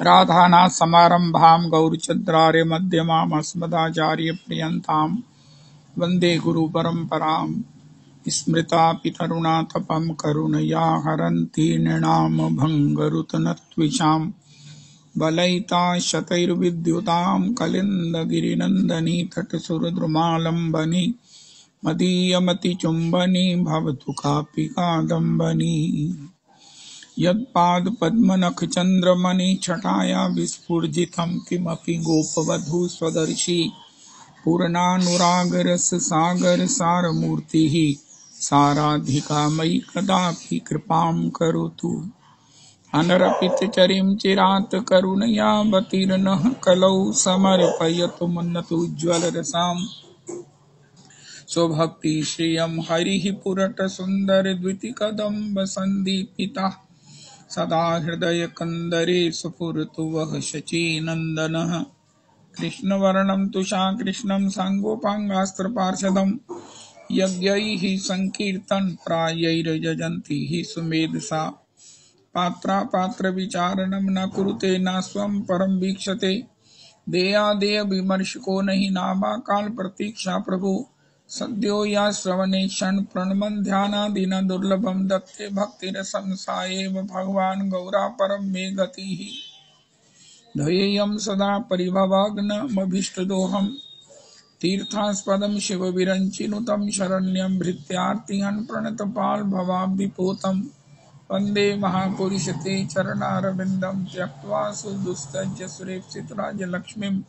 राधानाथ समारंभां गौरचन्द्रार्य मध्यमाम् अस्मदाचार्यपर्यन्तां वन्दे गुरुपरम्पराम्। स्मृतापितरुणातपं करुणया हरन्ति नृणां भङ्गरुतनत्विषाम् बलयिता शतैर्विद्युतां कलिन्दगिरिनन्दनी तटसुरद्रुमालम्बनी मदीयमतिचुम्बनी भवतु कापि कादम्बनी। यत्पादपद्मनखचन्द्रमणि छटाया विस्फुजितं किमपि गोपवधू स्वदर्शी पूर्णानुरागरससागरसारमूर्तिः साराधिका मयि कदापि कृपां करोतु। अनरपितचरीं चिरात् करुणयावतीर्णः कलौ समर्पयतु मन्नतोज्ज्वलरसां स्वभक्तिश्रियं हरिः पुरटसुन्दरद्वितीकदम्बसन्दीपितः सदा हृदयकन्दरे स्फुरतु वः शचीनन्दनः। कृष्णवर्णं तुषाकृष्णं साङ्गोपाङ्गास्त्रपार्षदं यज्ञैः सङ्कीर्तनप्रायैर्यजन्ति हि सुमेधसा। पात्रापात्रविचारणं न कुरुते न स्वं परं वीक्षते देयादेयविमर्शको नहि नामाकालप्रतीक्षा प्रभो। सद्यो या श्रवणे क्षण प्रणमन् ध्यानादिना दुर्लभं दत्ते भक्तिरसं सा एव भगवान् गौरा परं मे गतिः। ध्येयं सदा परिभवाग्नमभीष्टदोहं तीर्थास्पदं शिवविरञ्चिनुतं शरण्यं भृत्यार्तिहन् प्रणतपाल्भवाब्धिपोतं वन्दे महापुरुष ते चरणारविन्दं त्यक्त्वा सुदुस्तज्य सुरेप्सितराजलक्ष्मीं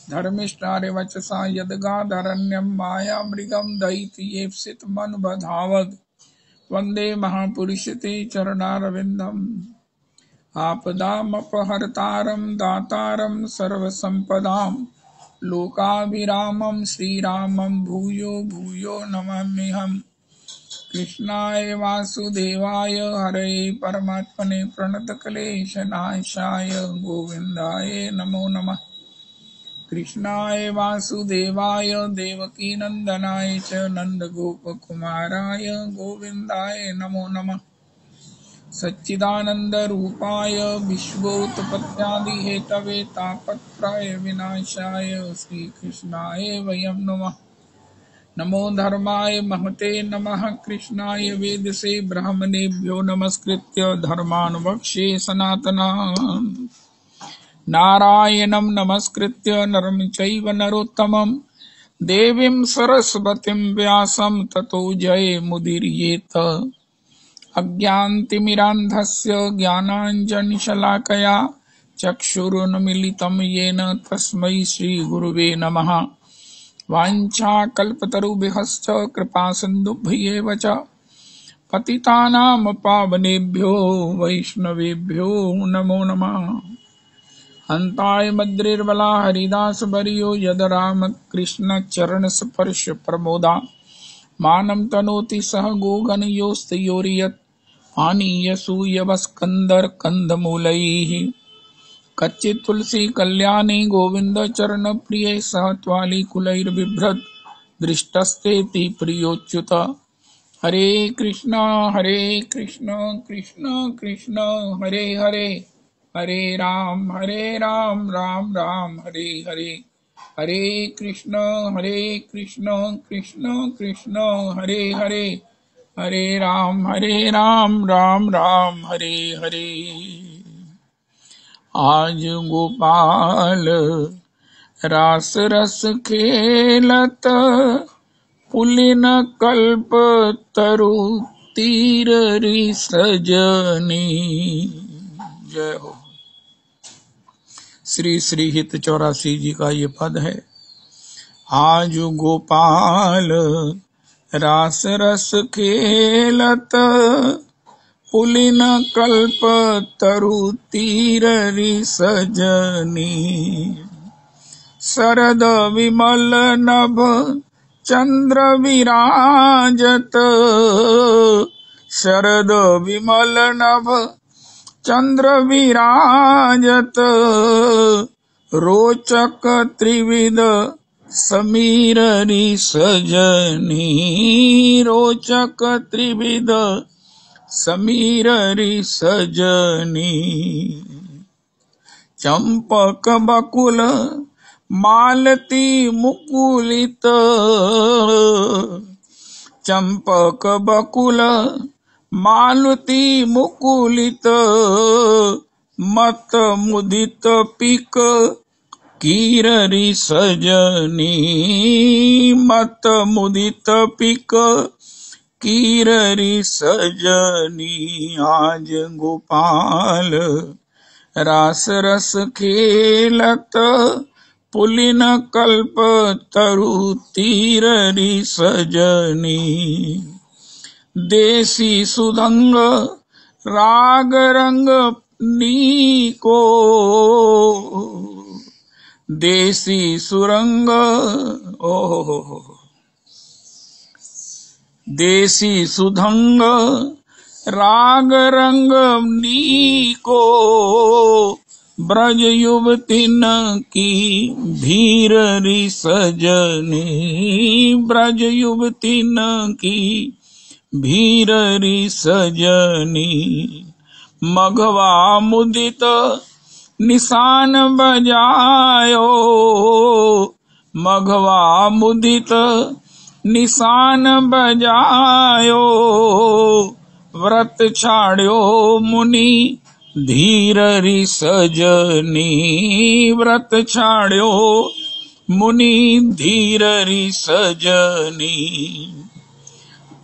धर्मिष्ठारिवचसा यद्गाधरण्यं मायामृगं दयितयेप्सितमनुबधावद् वन्दे महापुरुष ते चरणारविन्दम्। आपदामपहर्तारं दातारं सर्वसम्पदां लोकाभिरामं श्रीरामं भूयो भूयो नमाम्यहम्। कृष्णाय वासुदेवाय हरये परमात्मने प्रणतक्लेशनाशाय गोविन्दाय नमो नमः। कृष्णाय वासुदेवाय देवकीनन्दनाय च नन्दगोपकुमाराय गोविन्दाय नमो नमः। सच्चिदानन्दरूपाय विश्वोत्पत्त्यादिहेतवे तापत्रय विनाशाय श्रीकृष्णाय वयं नमः। नमो धर्माय महते नमः। कृष्णाय वेदसे ब्राह्मणेभ्यो नमस्कृत्य धर्मान् वक्ष्ये सनातनान् नारायणं नमस्कृत्य नरं चैव नरोत्तमं देवीं सरस्वतीं व्यासं ततो जयमुदीरयेत्। अज्ञानतिमिरान्धस्य ज्ञानाञ्जनशलाकया चक्षुरुन्मीलितं येन तस्मै श्रीगुरुवे नमः। वाञ्छाकल्पतरुभ्यश्च कृपासिन्धुभ्येव च पतितानां पावनेभ्यो वैष्णवेभ्यो नमो नमः। हन्ताय मद्रिर्बला हरिदासवर्यो यद रामकृष्णचरणस्पर्श प्रमोदा मानं तनोति सह गोगणयोस्तयोर्यत् पानीयसूयवस्कन्दर्कन्दमूलैः कच्चित् तुलसी कल्याणी गोविंद चरण प्रिय सह त्वालिकुलैर्बिभ्रद् दृष्टस्तेति प्रियोच्युत। हरे कृष्ण कृष्ण कृष्ण हरे हरे हरे राम राम राम हरे हरे। हरे कृष्ण कृष्ण कृष्ण हरे हरे हरे राम राम राम हरे हरे। आज गोपाल रास रस खेलत पुलिन कल्प तरु तीर सजनी। जय हो। श्री श्री हित 84 जी का ये पद है। आज गोपाल रास रस खेलत पुलिन कल्प तरु तीर सजनी। शरद विमल नभ चंद्र विराजत शरद विमल नभ चंद्र विराजत रोचक त्रिविध समीर सजनी, रोचक त्रिविध समीर सजनी। चंपक बकुल मालती मुकुलित, चंपक बकुल मालती मुकुलित, मत मुदित पिक कीररी सजनी, मत मुदित पिक कीररी सजनी। आज गोपाल रास रस खेलत, पुलिन कल्प तरु तीररी सजनी। देसी सुधंग राग रंग नीको, देसी सुरंग ओहो, देसी सुधंग राग रंग नीको, ब्रज युवतिन की भीररी सजनी, ब्रज युवतिन की भीररी सजनी। मघवा मुदित निशान बजायो, मघवा मुदित निशान बजायो, व्रत छाड़्यो मुनि धीररी सजनी, व्रत छाड़्यो मुनि धीररी सजनी।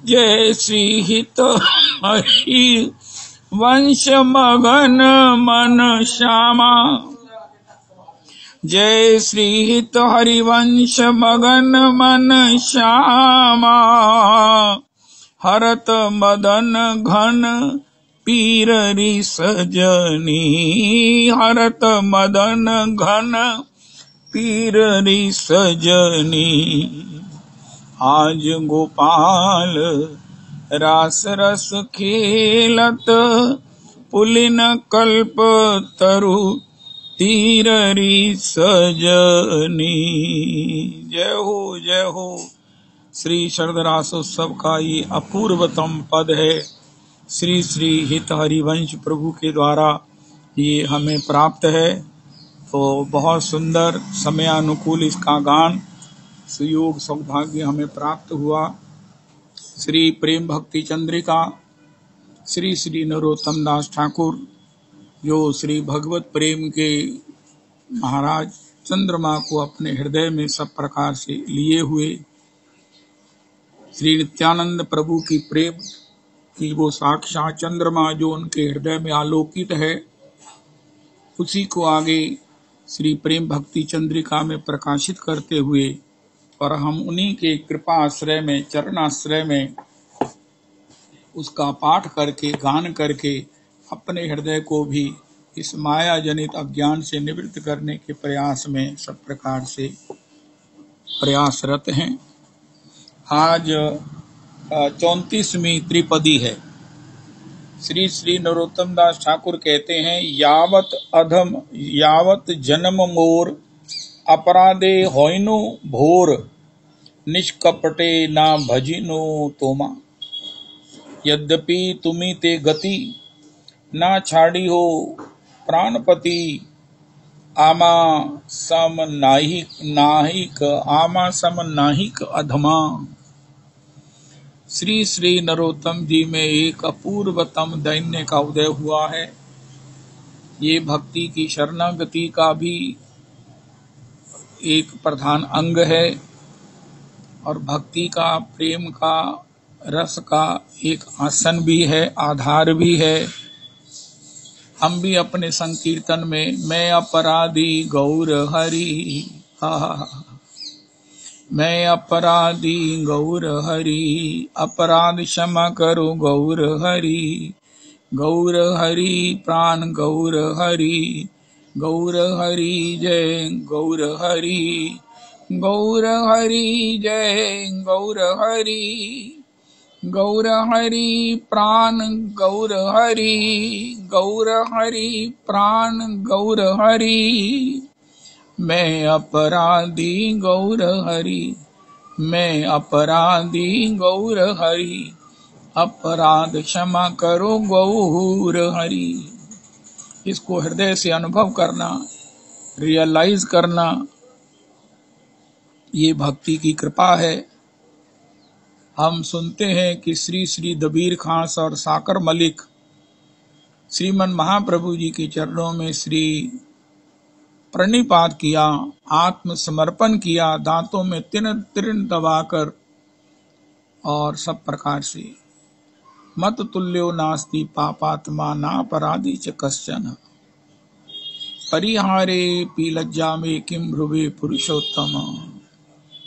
जय श्री हित हरि वंश मगन मन श्यामा, जय श्री हित हरिवंश मगन मन श्यामा। हरत मदन घन पीररी सजनी, हरत मदन घन पीररी सजनी। आज गोपाल रास रस खेलत, पुलिन कल्प तरु तीररी सजनी। जय हो श्री शरद रासोत्सव का ये अपूर्वतम पद है। श्री श्री हित हरिवंश प्रभु के द्वारा ये हमें प्राप्त है। तो बहुत सुंदर समयानुकूल इसका गान सुयोग सौभाग्य हमें प्राप्त हुआ। श्री प्रेम भक्ति चंद्रिका श्री श्री नरोत्तम दास ठाकुर, जो श्री भगवत प्रेम के महाराज चंद्रमा को अपने हृदय में सब प्रकार से लिए हुए, श्री नित्यानंद प्रभु की प्रेम की वो साक्षात चंद्रमा जो उनके हृदय में आलोकित है, उसी को आगे श्री प्रेम भक्ति चंद्रिका में प्रकाशित करते हुए, और हम उन्हीं के कृपा आश्रय में, चरणाश्रय में उसका पाठ करके, गान करके अपने हृदय को भी इस माया जनित अज्ञान से निवृत्त करने के प्रयास में सब प्रकार से प्रयासरत हैं। आज 34वीं त्रिपदी है। श्री श्री नरोत्तम दास ठाकुर कहते हैं, यावत अधम यावत जन्म मोर, अपराधे होइनु भोर, निष्कपटे ना भजिनो तोमा। यद्यपि तुमी ते गति, ना छाड़ी हो प्राणपति, आमा सम नाहिक आमा सम नाहिक अधमा। श्री श्री नरोत्तम जी में एक अपूर्वतम दैन्य का उदय हुआ है। ये भक्ति की शरणागति का भी एक प्रधान अंग है, और भक्ति का, प्रेम का, रस का एक आसन भी है, आधार भी है। हम भी अपने संकीर्तन में मैं अपराधी गौर हरि, मैं अपराधी गौर हरि, अपराध क्षमा करो गौर हरि, गौर हरि प्राण गौर हरि, गौर हरि जय गौर हरि, गौर हरि जय गौर हरि, गौर हरि प्राण गौर हरि, गौर हरि प्राण गौर हरि। मैं अपराधी गौर हरि, मैं अपराधी गौर हरि, अपराध क्षमा करो गौर हरि। इसको हृदय से अनुभव करना, रियलाइज करना, ये भक्ति की कृपा है। हम सुनते हैं कि श्री श्री दबीर खास और साकर मलिक श्रीमन महाप्रभु जी के चरणों में श्री प्रणिपात किया, आत्मसमर्पण किया, दांतों में तिन तिन दबाकर, और सब प्रकार से मत तुल्यो नास्ति पापात्मा नापराधी च कश्चन, परिहारे पी लज्जा में किम ब्रुवे पुरुषोत्तम।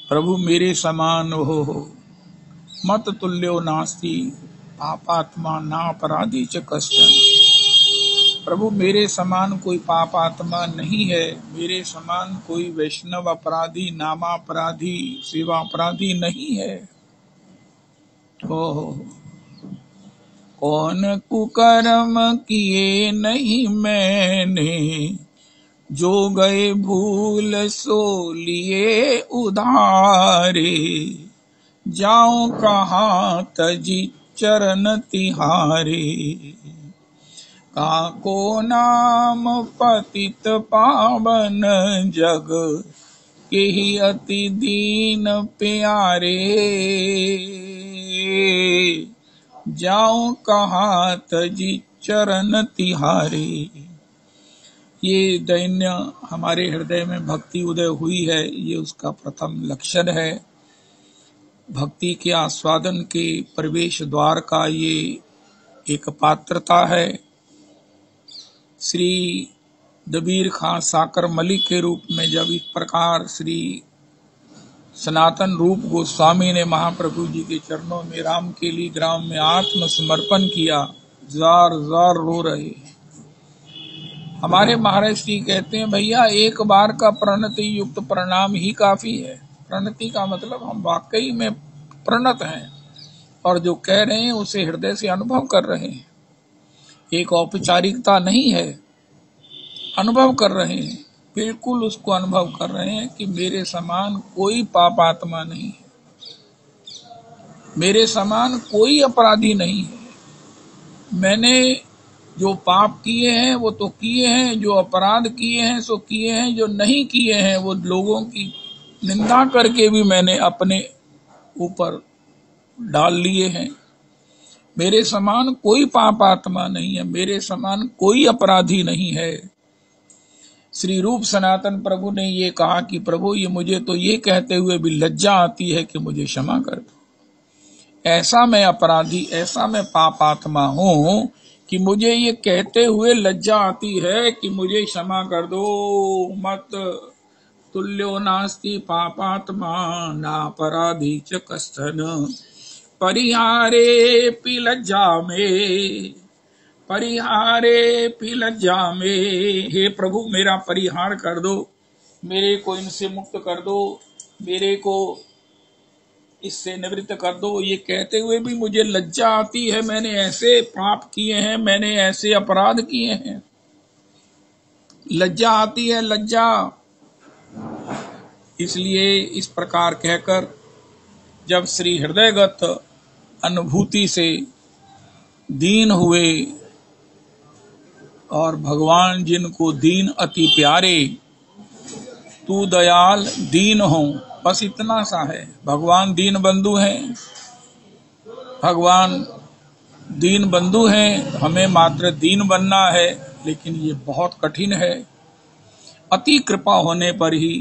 प्रभु मेरे समान हो, मत तुल्यो नास्ति पापात्मा नापराधी च कश्चन। प्रभु मेरे समान कोई पापात्मा नहीं है, मेरे समान कोई वैष्णव अपराधी, नामापराधी, सेवा अपराधी नहीं है। ओह, कौन कुकर्म किए नहीं मैंने, जो गए भूल सो लिए उधारे, जाऊं कहाँ तजी चरण तिहारे, काको नाम पतित पावन जग, के ही अति दीन प्यारे, जाऊं कहाँ तजी चरण तिहारे। ये दैन्य हमारे हृदय में भक्ति उदय हुई है, ये उसका प्रथम लक्षण है। भक्ति के आस्वादन के प्रवेश द्वार का ये एक पात्रता है। श्री दबीर खां साकर मलिक के रूप में जब इस प्रकार श्री सनातन रूप गोस्वामी ने महाप्रभु जी के चरणों में राम के लिए ग्राम में आत्मसमर्पण किया, जार जार रो रहे। हमारे महाराज जी कहते हैं, भैया एक बार का प्रणति युक्त प्रणाम ही काफी है। प्रणति का मतलब हम वाकई में प्रणत हैं और जो कह रहे हैं उसे हृदय से अनुभव कर रहे हैं। एक औपचारिकता नहीं है, अनुभव कर रहे हैं, बिल्कुल उसको अनुभव कर रहे हैं कि मेरे समान कोई पापात्मा नहीं है, मेरे समान कोई अपराधी नहीं है। मैंने जो पाप किए हैं वो तो किए हैं, जो अपराध किए हैं सो किए हैं, जो नहीं किए हैं वो लोगों की निंदा करके भी मैंने अपने ऊपर डाल लिए हैं। मेरे समान कोई पापात्मा नहीं है, मेरे समान कोई अपराधी नहीं है। श्री रूप सनातन प्रभु ने ये कहा कि प्रभु ये मुझे तो ये कहते हुए भी लज्जा आती है कि मुझे क्षमा कर दो। ऐसा मैं अपराधी, ऐसा मैं पापात्मा हूं कि मुझे ये कहते हुए लज्जा आती है कि मुझे क्षमा कर दो। मत तुल्यो नास्ति पापात्मा नापराधी च कश्चन, परिहारे पी लज्जा में, परिहारे पी लज्जा में। हे प्रभु मेरा परिहार कर दो, मेरे को इनसे मुक्त कर दो, मेरे को इससे निवृत्त कर दो। ये कहते हुए भी मुझे लज्जा आती है, मैंने ऐसे पाप किए हैं, मैंने ऐसे अपराध किए हैं। लज्जा आती है, लज्जा। इसलिए इस प्रकार कहकर जब श्री हृदयगत अनुभूति से दीन हुए और भगवान जिनको दीन अति प्यारे, तू दयाल दीन हो, बस इतना सा है। भगवान दीन बंधु हैं, भगवान दीन बंधु हैं, हमें मात्र दीन बनना है, लेकिन ये बहुत कठिन है। अति कृपा होने पर ही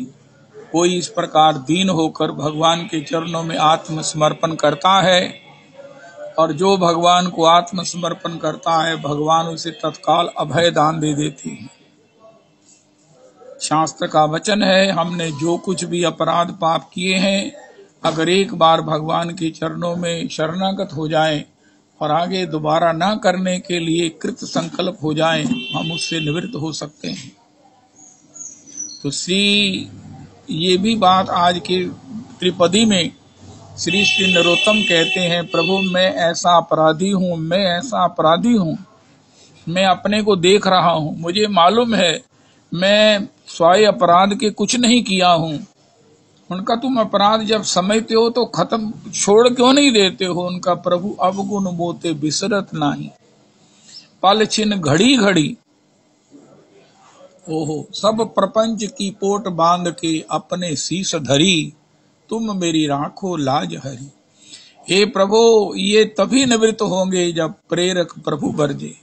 कोई इस प्रकार दीन होकर भगवान के चरणों में आत्मसमर्पण करता है, और जो भगवान को आत्मसमर्पण करता है भगवान उसे तत्काल अभय दान दे देते हैं। शास्त्र का वचन है, हमने जो कुछ भी अपराध पाप किए हैं, अगर एक बार भगवान के चरणों में शरणागत हो जाएं और आगे दोबारा ना करने के लिए कृत संकल्प हो जाएं, हम उससे निवृत्त हो सकते हैं। तो श्री ये भी बात आज की त्रिपदी में श्री श्री नरोत्तम कहते हैं, प्रभु मैं ऐसा अपराधी हूँ, मैं ऐसा अपराधी हूँ, मैं अपने को देख रहा हूँ, मुझे मालूम है मैं स्वाय अपराध के कुछ नहीं किया हूं। उनका तुम अपराध जब समझते हो तो खत्म छोड़ क्यों नहीं देते हो? उनका प्रभु अवगुण बोते बिसरत नाही, पल छिन घड़ी घड़ी। ओहो, सब प्रपंच की पोट बांध के अपने शीश धरी, तुम मेरी राखो लाज हरी। हे प्रभु, ये तभी निवृत्त होंगे जब प्रेरक प्रभु बरजे।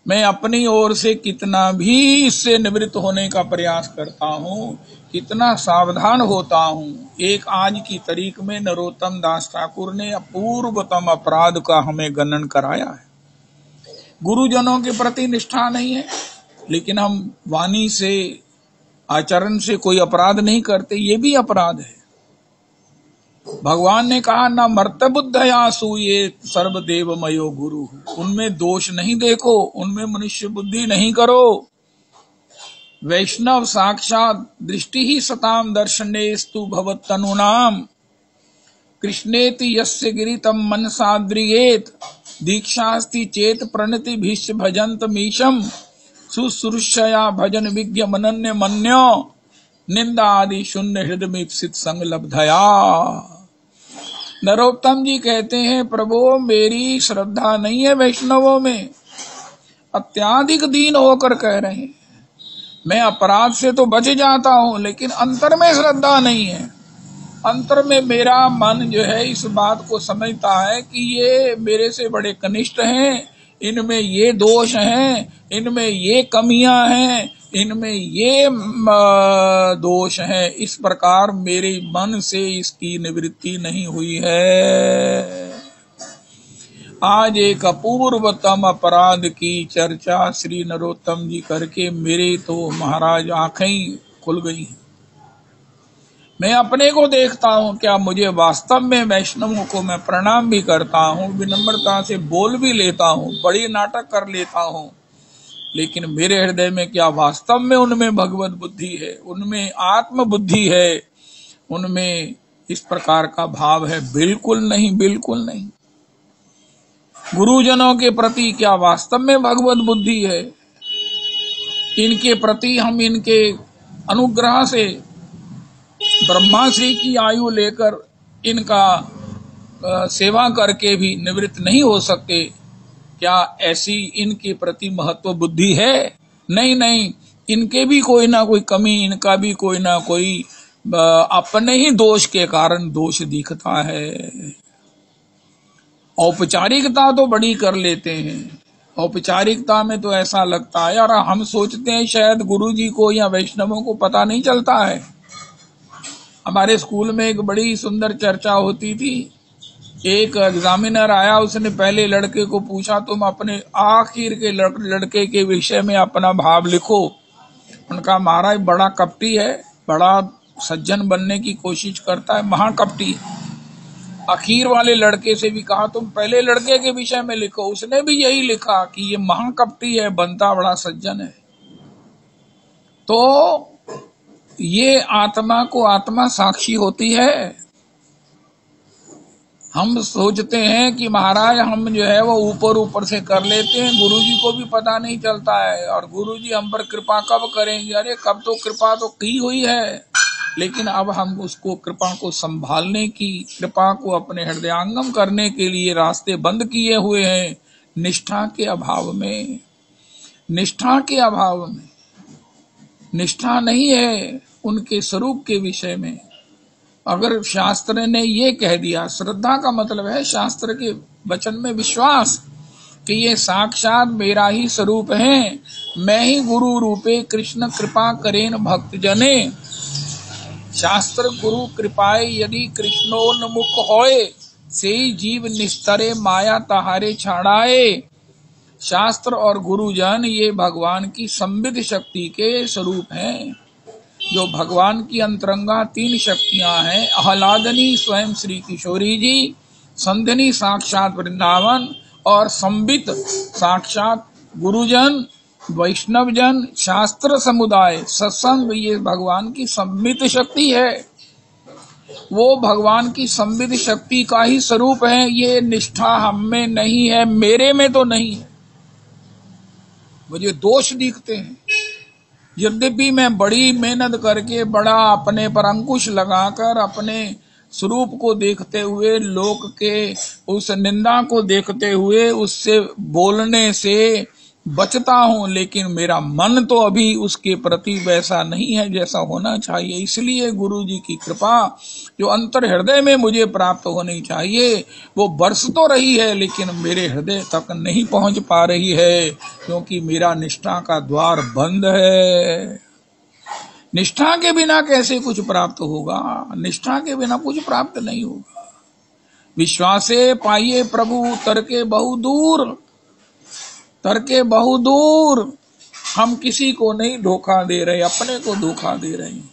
मैं अपनी ओर से कितना भी इससे निवृत्त होने का प्रयास करता हूँ, कितना सावधान होता हूँ, एक आज की तारीख में नरोत्तम दास ठाकुर ने अपूर्वतम अपराध का हमें गणन कराया है। गुरुजनों के प्रति निष्ठा नहीं है, लेकिन हम वाणी से आचरण से कोई अपराध नहीं करते, ये भी अपराध है। भगवान ने कहा न मर्त बुद्धया सूये सर्वदेवमयो गुरु, उनमें दोष नहीं देखो, उनमें मनुष्य बुद्धि नहीं करो। वैष्णव साक्षात दृष्टि ही सताम दर्शनेस्तु भवत्तनुनाम, कृष्णेति यस्य गिरितम मनसाद्रियेत, दीक्षास्ति चेत प्रणति भीष्म भजंत मीशम, शुश्रूषया भजन विज्ञ मनन्य मन्यो, निंदा आदि शून्य हृदय में सित संग लब्धया। नरोत्तम जी कहते हैं, प्रभु मेरी श्रद्धा नहीं है वैष्णवों में, अत्याधिक दीन होकर कह रहे हैं। मैं अपराध से तो बच जाता हूं, लेकिन अंतर में श्रद्धा नहीं है। अंतर में मेरा मन जो है इस बात को समझता है कि ये मेरे से बड़े कनिष्ठ हैं, इनमें ये दोष हैं, इनमें ये कमियां हैं, इनमें ये दोष हैं। इस प्रकार मेरे मन से इसकी निवृत्ति नहीं हुई है। आज एक अपूर्वतम अपराध की चर्चा श्री नरोत्तम जी करके मेरे तो महाराज आंखें खुल गई हैं। मैं अपने को देखता हूँ, क्या मुझे वास्तव में वैष्णवों को मैं प्रणाम भी करता हूँ, विनम्रता से बोल भी लेता हूँ, बड़ी नाटक कर लेता हूँ, लेकिन मेरे हृदय में क्या वास्तव में उनमें भगवत बुद्धि है, उनमें आत्म बुद्धि है, उनमें इस प्रकार का भाव है? बिल्कुल नहीं, बिल्कुल नहीं। गुरुजनों के प्रति क्या वास्तव में भगवत बुद्धि है? इनके प्रति हम इनके अनुग्रह से ब्रह्मा श्री की आयु लेकर इनका सेवा करके भी निवृत्त नहीं हो सकते? क्या ऐसी इनके प्रति महत्व बुद्धि है? नहीं नहीं, इनके भी कोई ना कोई कमी, इनका भी कोई ना कोई अपने ही दोष के कारण दोष दिखता है। औपचारिकता तो बड़ी कर लेते हैं, औपचारिकता में तो ऐसा लगता है, और हम सोचते हैं शायद गुरुजी को या वैष्णवों को पता नहीं चलता है। हमारे स्कूल में एक बड़ी सुंदर चर्चा होती थी। एक एग्जामिनर आया, उसने पहले लड़के को पूछा तुम अपने आखिर के लड़के के विषय में अपना भाव लिखो। उनका महाराज बड़ा कपटी है, बड़ा सज्जन बनने की कोशिश करता है, महाकपटी है। आखिर वाले लड़के से भी कहा तुम पहले लड़के के विषय में लिखो। उसने भी यही लिखा कि ये महाकपटी है, बनता बड़ा सज्जन है। तो ये आत्मा को आत्मा साक्षी होती है। हम सोचते हैं कि महाराज हम जो है वो ऊपर ऊपर से कर लेते हैं, गुरुजी को भी पता नहीं चलता है, और गुरुजी हम पर कृपा कब करेंगे? अरे कब तो कृपा तो की हुई है, लेकिन अब हम उसको कृपा को संभालने की, कृपा को अपने हृदयांगम करने के लिए रास्ते बंद किए हुए हैं। निष्ठा के अभाव में, निष्ठा के अभाव में, निष्ठा नहीं है उनके स्वरूप के विषय में। अगर शास्त्र ने ये कह दिया, श्रद्धा का मतलब है शास्त्र के वचन में विश्वास कि ये साक्षात मेरा ही स्वरूप है, मैं ही गुरु रूपे कृष्ण कृपा करेन भक्त जने। शास्त्र गुरु कृपाए यदि कृष्णोन्मुख होए, से जीव निस्तरे माया तहारे छाड़ाए। शास्त्र और गुरुजन ये भगवान की संविद शक्ति के स्वरूप हैं। जो भगवान की अंतरंगा तीन शक्तियां हैं, आह्लादनी स्वयं श्री किशोरी जी, संधिनी साक्षात वृंदावन, और संबित साक्षात गुरुजन, वैष्णवजन, शास्त्र समुदाय, सत्संग, ये भगवान की संबित शक्ति है। वो भगवान की संबित शक्ति का ही स्वरूप है। ये निष्ठा हम में नहीं है, मेरे में तो नहीं है, मुझे दोष दिखते हैं। यद्यपि मैं बड़ी मेहनत करके बड़ा अपने पर अंकुश लगाकर अपने स्वरूप को देखते हुए, लोक के उस निंदा को देखते हुए उससे बोलने से बचता हूं, लेकिन मेरा मन तो अभी उसके प्रति वैसा नहीं है जैसा होना चाहिए। इसलिए गुरु जी की कृपा जो अंतर हृदय में मुझे प्राप्त होनी चाहिए वो बरस तो रही है, लेकिन मेरे हृदय तक नहीं पहुंच पा रही है, क्योंकि मेरा निष्ठा का द्वार बंद है। निष्ठा के बिना कैसे कुछ प्राप्त होगा? निष्ठा के बिना कुछ प्राप्त नहीं होगा। विश्वासे पाइए प्रभु तरके बहु दूर, तरके बहु दूर। हम किसी को नहीं धोखा दे रहे, अपने को धोखा दे रहे हैं।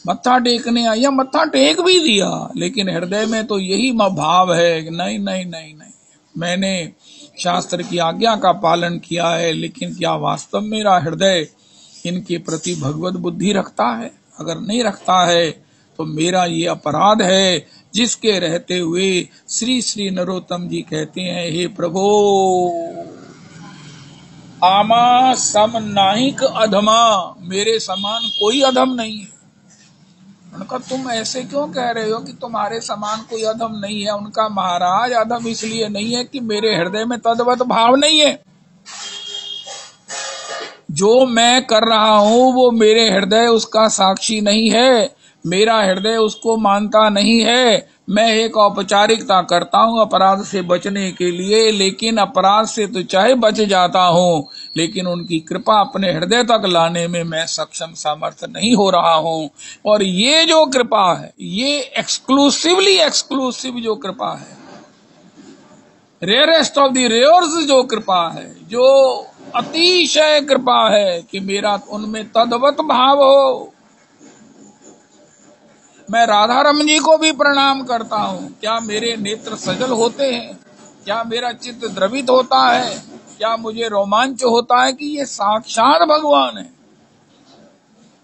मत्था टेकने आया, मत्था टेक भी दिया, लेकिन हृदय में तो यही भाव है कि नहीं नहीं नहीं नहीं, मैंने शास्त्र की आज्ञा का पालन किया है, लेकिन क्या वास्तव मेरा हृदय इनके प्रति भगवत बुद्धि रखता है? अगर नहीं रखता है तो मेरा ये अपराध है, जिसके रहते हुए श्री श्री नरोत्तम जी कहते हैं, हे प्रभु आमा सम नाहिक अधमा, मेरे समान कोई अधम नहीं है। उनका तुम ऐसे क्यों कह रहे हो कि तुम्हारे समान कोई अधम नहीं है? उनका महाराज अधम इसलिए नहीं है कि मेरे हृदय में तद्वत भाव नहीं है। जो मैं कर रहा हूं वो मेरे हृदय उसका साक्षी नहीं है, मेरा हृदय उसको मानता नहीं है। मैं एक औपचारिकता करता हूं अपराध से बचने के लिए, लेकिन अपराध से तो चाहे बच जाता हूं, लेकिन उनकी कृपा अपने हृदय तक लाने में मैं सक्षम सामर्थ्य नहीं हो रहा हूं। और ये जो कृपा है, ये एक्सक्लूसिव जो कृपा है, रेयरेस्ट ऑफ द रेयर्स जो कृपा है, जो अतिशय कृपा है कि मेरा उनमें तद्वत भाव हो। मैं राधा रमन जी को भी प्रणाम करता हूँ, क्या मेरे नेत्र सजल होते हैं? क्या मेरा चित्त द्रवित होता है? क्या मुझे रोमांच होता है कि ये साक्षात भगवान है,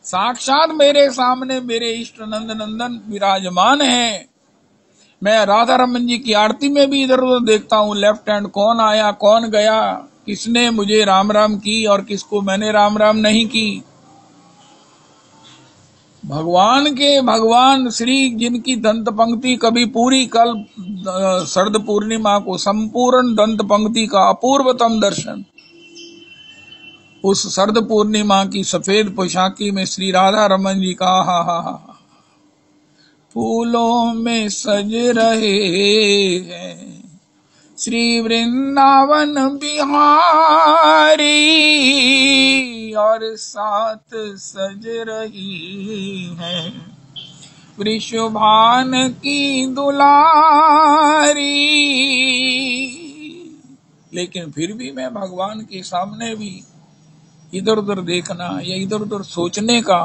साक्षात मेरे सामने मेरे इष्ट नंद नंदन विराजमान है? मैं राधा रमन जी की आरती में भी इधर उधर देखता हूँ, लेफ्ट हैंड कौन आया कौन गया, किसने मुझे राम राम की और किसको मैंने राम राम नहीं की। भगवान श्री जिनकी दंत पंक्ति कभी पूरी, कल शरद पूर्णिमा को संपूर्ण दंत पंक्ति का अपूर्वतम दर्शन, उस शरद पूर्णिमा की सफेद पोशाकी में श्री राधा रमन जी का हा फूलों में सज रहे हैं श्री वृंदावन बिहारी, और साथ सज रही है वृषभान की दुलारी। लेकिन फिर भी मैं भगवान के सामने भी इधर उधर देखना या इधर उधर सोचने का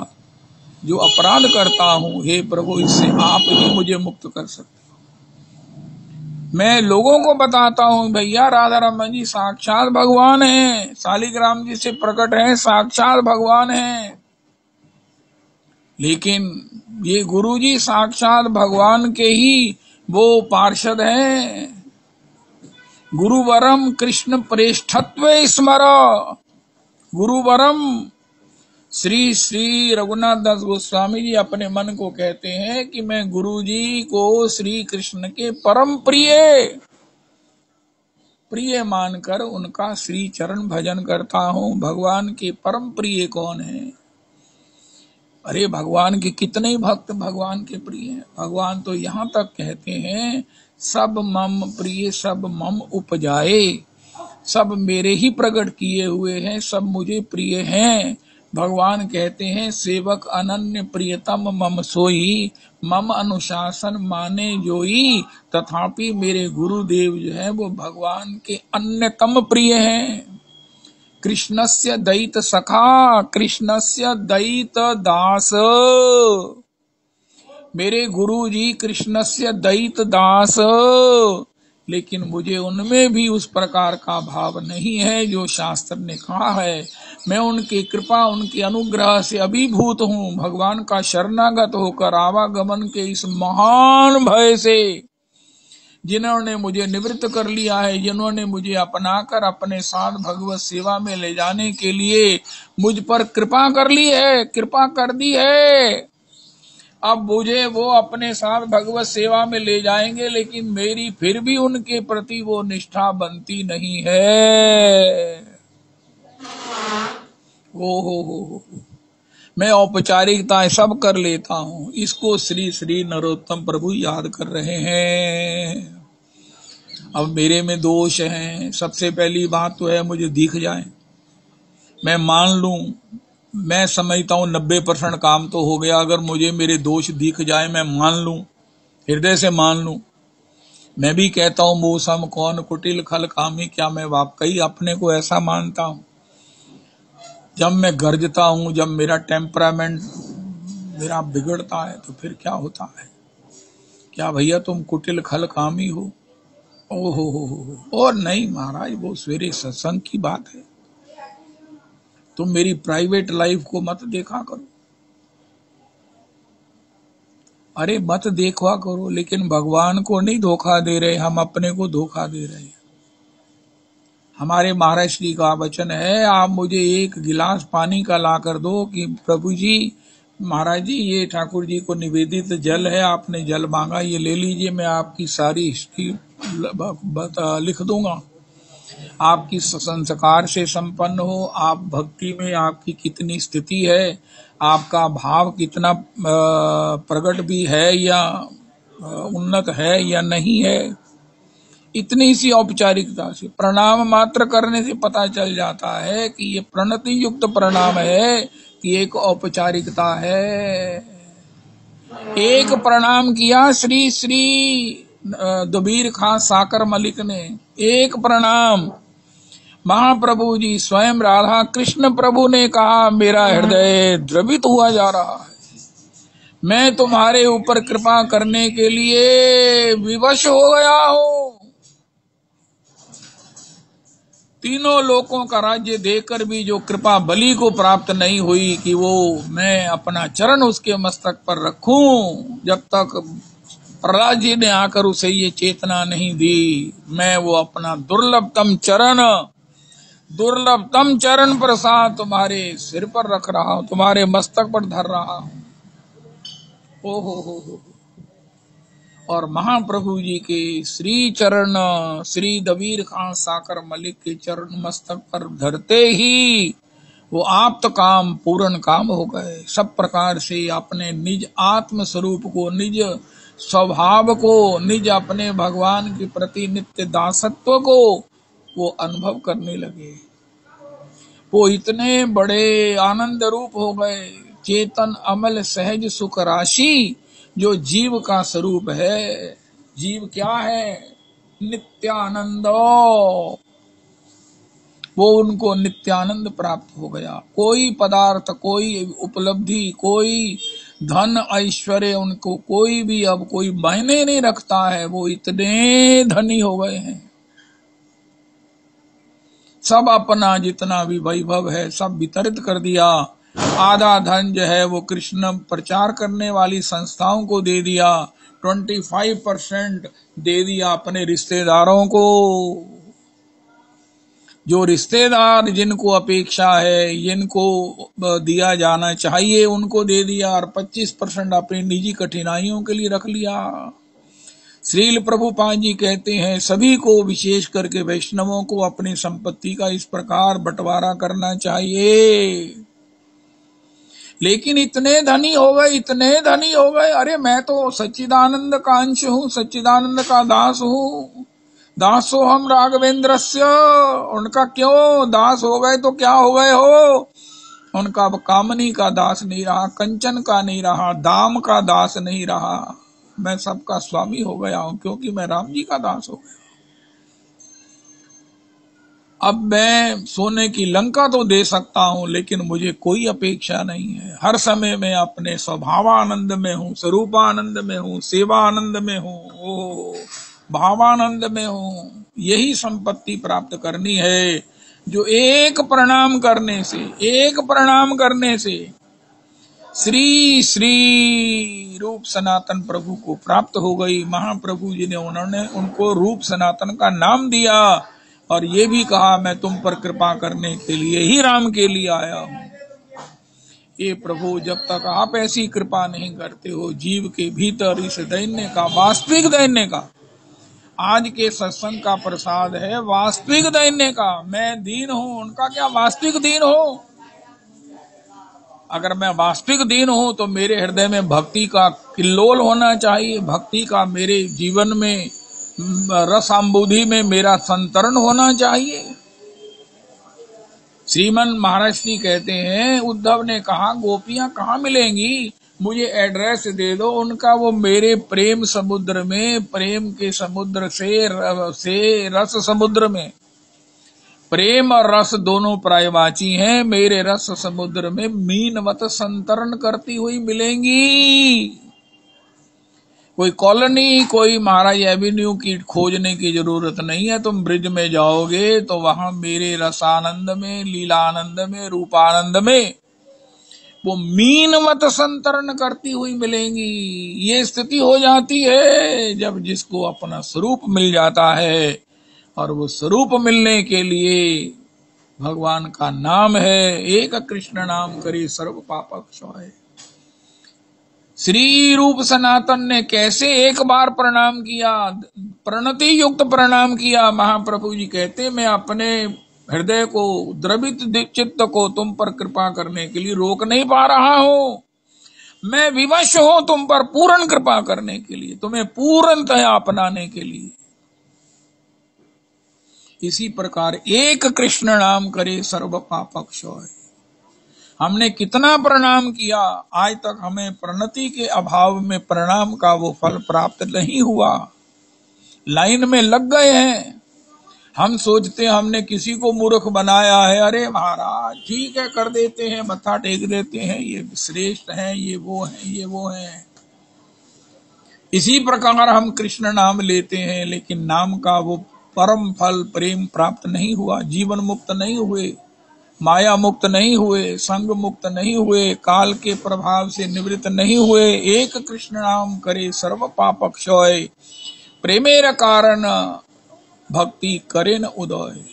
जो अपराध करता हूँ, हे प्रभु इससे आप ही मुझे मुक्त कर सकते। मैं लोगों को बताता हूँ भैया राधा रमन जी साक्षात भगवान हैं, शालिग्राम जी से प्रकट हैं, साक्षात भगवान हैं। लेकिन ये गुरु जी साक्षात भगवान के ही वो पार्षद हैं। गुरुवरम कृष्ण प्रेष्ठत्व स्मर, गुरुवरम श्री श्री रघुनाथ दास गोस्वामी जी अपने मन को कहते हैं कि मैं गुरु जी को श्री कृष्ण के परम प्रिय मानकर उनका श्री चरण भजन करता हूँ। भगवान के परम प्रिय कौन है? अरे भगवान के कितने ही भक्त भगवान के प्रिय हैं। भगवान तो यहाँ तक कहते हैं सब मम प्रिय सब मम उपजाए, सब मेरे ही प्रकट किए हुए हैं, सब मुझे प्रिय हैं। भगवान कहते हैं सेवक अनन्य प्रियतम मम सोई, मम अनुशासन माने जोई। तथापि मेरे गुरुदेव जो है वो भगवान के अन्यतम प्रिय हैं। कृष्णस्य दैत सखा, कृष्णस्य दैत दास, मेरे गुरु जी कृष्णस्य दैत दास। लेकिन मुझे उनमें भी उस प्रकार का भाव नहीं है जो शास्त्र ने कहा है। मैं उनकी कृपा उनके अनुग्रह से अभिभूत हूँ। भगवान का शरणागत होकर आवागमन के इस महान भय से जिन्होंने मुझे निवृत्त कर लिया है, जिन्होंने मुझे अपनाकर अपने साथ भगवत सेवा में ले जाने के लिए मुझ पर कृपा कर ली है, कृपा कर दी है। अब मुझे वो अपने साथ भगवत सेवा में ले जाएंगे, लेकिन मेरी फिर भी उनके प्रति वो निष्ठा बनती नहीं है। हो मैं औपचारिकताएं सब कर लेता हूं, इसको श्री श्री नरोत्तम प्रभु याद कर रहे हैं। अब मेरे में दोष हैं। सबसे पहली बात तो है मुझे दिख जाए, मैं मान लूं, मैं समझता हूं 90% काम तो हो गया। अगर मुझे मेरे दोष दिख जाए, मैं मान लूं, हृदय से मान लूं, मैं भी कहता हूं मूसम कौन कुटिल खल कामी, क्या मैं वाकई अपने को ऐसा मानता हूं? जब मैं गरजता हूं, जब मेरा टेम्परामेंट मेरा बिगड़ता है, तो फिर क्या होता है? क्या भैया तुम कुटिल खल कामी हो? ओहो, और नहीं महाराज, वो सवेरे सत्संग की बात है। तुम मेरी प्राइवेट लाइफ को मत देखा करो, अरे मत देखा करो, लेकिन भगवान को नहीं धोखा दे रहे, हम अपने को धोखा दे रहे हैं। हमारे महाराज श्री का वचन है, आप मुझे एक गिलास पानी का ला कर दो कि प्रभु जी, महाराज जी ये ठाकुर जी को निवेदित जल है, आपने जल मांगा, ये ले लीजिए, मैं आपकी सारी हिस्ट्री लिख दूंगा। आपकी संस्कार से संपन्न हो, आप भक्ति में आपकी कितनी स्थिति है, आपका भाव कितना प्रकट भी है या उन्नत है या नहीं है, इतनी सी औपचारिकता से, प्रणाम मात्र करने से पता चल जाता है कि ये प्रणति युक्त प्रणाम है कि एक औपचारिकता है। एक प्रणाम किया श्री श्री दबीर खां साकर मलिक ने, एक प्रणाम। महाप्रभु जी स्वयं राधा कृष्ण प्रभु ने कहा, मेरा हृदय द्रवित हुआ जा रहा है, मैं तुम्हारे ऊपर कृपा करने के लिए विवश हो गया हूं। तीनों लोकों का राज्य देकर भी जो कृपा बलि को प्राप्त नहीं हुई कि वो मैं अपना चरण उसके मस्तक पर रखूं, जब तक प्रहलाद जी ने आकर उसे ये चेतना नहीं दी, मैं वो अपना दुर्लभतम चरण प्रसाद तुम्हारे सिर पर रख रहा हूं, तुम्हारे मस्तक पर धर रहा हूं। हो। और महाप्रभु जी के श्री चरण, श्री दबीर खां साकर मलिक के चरण मस्तक पर धरते ही वो आप्त काम पूर्ण काम हो गए। सब प्रकार से अपने निज आत्म स्वरूप को, निज स्वभाव को, निज अपने भगवान के प्रति नित्य दासत्व को वो अनुभव करने लगे। वो इतने बड़े आनंद रूप हो गए, चेतन अमल सहज सुख राशि, जो जीव का स्वरूप है। जीव क्या है? नित्यानंद। वो उनको नित्यानंद प्राप्त हो गया। कोई पदार्थ, कोई उपलब्धि, कोई धन ऐश्वर्य उनको कोई भी अब कोई मायने नहीं रखता है। वो इतने धनी हो गए हैं, सब अपना जितना भी वैभव है सब वितरित कर दिया। आधा धन जो है वो कृष्ण प्रचार करने वाली संस्थाओं को दे दिया, 25% दे दिया अपने रिश्तेदारों को। जो रिश्तेदार जिनको अपेक्षा है, जिनको दिया जाना चाहिए, उनको दे दिया, और 25% अपनी निजी कठिनाइयों के लिए रख लिया। श्रील प्रभुपाद जी कहते हैं, सभी को, विशेष करके वैष्णवों को, अपनी संपत्ति का इस प्रकार बंटवारा करना चाहिए। लेकिन इतने धनी हो गए, अरे मैं तो सच्चिदानंद का अंश हूँ, सच्चिदानंद का दास हूँ, दासो हम राघवेंद्रस्य। उनका क्यों दास हो गए? तो क्या हो गए हो? उनका कामनी का दास नहीं रहा, कंचन का नहीं रहा, दाम का दास नहीं रहा, मैं सबका स्वामी हो गया हूं, क्योंकि मैं राम जी का दास हो गया। अब मैं सोने की लंका तो दे सकता हूं, लेकिन मुझे कोई अपेक्षा नहीं है। हर समय मैं अपने स्वभावानंद में हूं, स्वरूपानंद में हूं, सेवानंद में हूं, भावानंद में हूं। यही संपत्ति प्राप्त करनी है, जो एक प्रणाम करने से श्री श्री रूप सनातन प्रभु को प्राप्त हो गई। महाप्रभु जी ने उन्होंने उनको रूप सनातन का नाम दिया और ये भी कहा मैं तुम पर कृपा करने के लिए ही राम के लिए आया हूं। ये प्रभु जब तक आप ऐसी कृपा नहीं करते हो जीव के भीतर इस दैन्य का, वास्तविक दैन्य का, आज के सत्संग का प्रसाद है वास्तविक दैन्य का। मैं दीन हूं, उनका क्या वास्तविक दीन हो। अगर मैं वास्तविक दीन हूं तो मेरे हृदय में भक्ति का किल्लोल होना चाहिए, भक्ति का मेरे जीवन में रसाम्बुधि में मेरा संतरण होना चाहिए। श्रीमन महाराज जी कहते हैं, उद्धव ने कहा गोपियां कहाँ मिलेंगी, मुझे एड्रेस दे दो उनका, वो मेरे प्रेम समुद्र में, प्रेम के समुद्र से रस समुद्र में, प्रेम और रस दोनों पर्यायवाची हैं, मेरे रस समुद्र में मीनवत संतरण करती हुई मिलेंगी। कोई कॉलोनी, कोई महाराज एवेन्यू की खोजने की जरूरत नहीं है। तुम ब्रिज में जाओगे तो वहां मेरे रसानंद में, लीलानंद में, रूपानंद में वो मीनवत संतरण करती हुई मिलेंगी। ये स्थिति हो जाती है जब जिसको अपना स्वरूप मिल जाता है, और वो स्वरूप मिलने के लिए भगवान का नाम है, एक कृष्ण नाम करे सर्व पाप क्षय। श्री रूप सनातन ने कैसे एक बार प्रणाम किया, प्रणति युक्त प्रणाम किया। महाप्रभु जी कहते मैं अपने हृदय को, द्रवित चित्त को तुम पर कृपा करने के लिए रोक नहीं पा रहा हूं। मैं विवश हूं तुम पर पूर्ण कृपा करने के लिए, तुम्हें पूर्णतः अपनाने के लिए। इसी प्रकार एक कृष्ण नाम करे सर्व पाप क्षय। हमने कितना प्रणाम किया, आज तक हमें प्रणति के अभाव में प्रणाम का वो फल प्राप्त नहीं हुआ। लाइन में लग गए हैं। हम सोचते हैं हमने किसी को मूर्ख बनाया है, अरे महाराज ठीक है कर देते हैं, मत्था टेक देते हैं, ये श्रेष्ठ हैं, ये वो हैं, ये वो हैं। इसी प्रकार हम कृष्ण नाम लेते हैं, लेकिन नाम का वो परम फल प्रेम प्राप्त नहीं हुआ। जीवन मुक्त नहीं हुए, माया मुक्त नहीं हुए, संग मुक्त नहीं हुए, काल के प्रभाव से निवृत्त नहीं हुए। एक कृष्ण नाम करे सर्व पाप क्षय, प्रेमेर कारण भक्ति करे न उदय।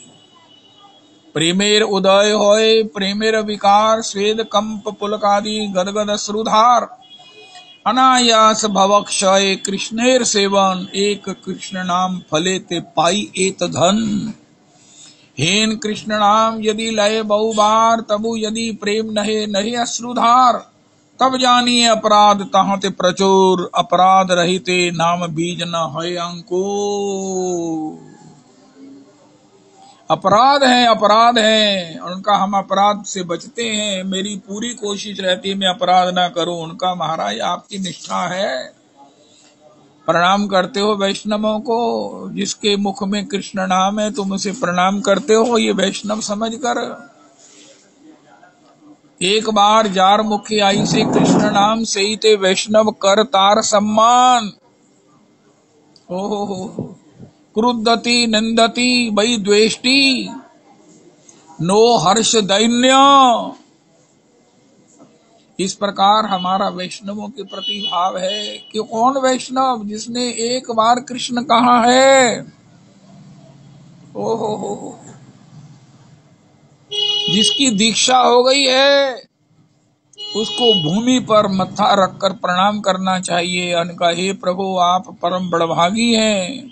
प्रेमेर उदय होय, प्रेमेर विकार, स्वेद कंप पुलकादि गदगद श्रुधार, अनायास भवक्षय, कृष्णेर सेवन, एक कृष्ण नाम फले ते पाई एत धन। हेन कृष्ण नाम यदि लय बहु बार, तबु यदि प्रेम नहे नहे अश्रुधार, तब जानिए अपराध तहाँ ते प्रचुर, अपराध रहिते नाम बीज न है अंको। अपराध है, अपराध है, उनका हम अपराध से बचते हैं। मेरी पूरी कोशिश रहती है मैं अपराध ना करूं, उनका महाराज आपकी निष्ठा है। प्रणाम करते हो वैष्णवों को, जिसके मुख में कृष्ण नाम है तुम उसे प्रणाम करते हो, ये वैष्णव समझकर। एक बार जार मुखी आई से कृष्ण नाम से ही ते वैष्णव कर तार सम्मान। ओहो, क्रुद्धति निंदति वही द्वेष्टि, नो हर्ष दैन्य। इस प्रकार हमारा वैष्णवों के प्रति भाव है कि कौन वैष्णव जिसने एक बार कृष्ण कहा है। ओहो, जिसकी दीक्षा हो गई है उसको भूमि पर मत्था रखकर प्रणाम करना चाहिए। उनका हे प्रभु आप परम बड़भागी हैं,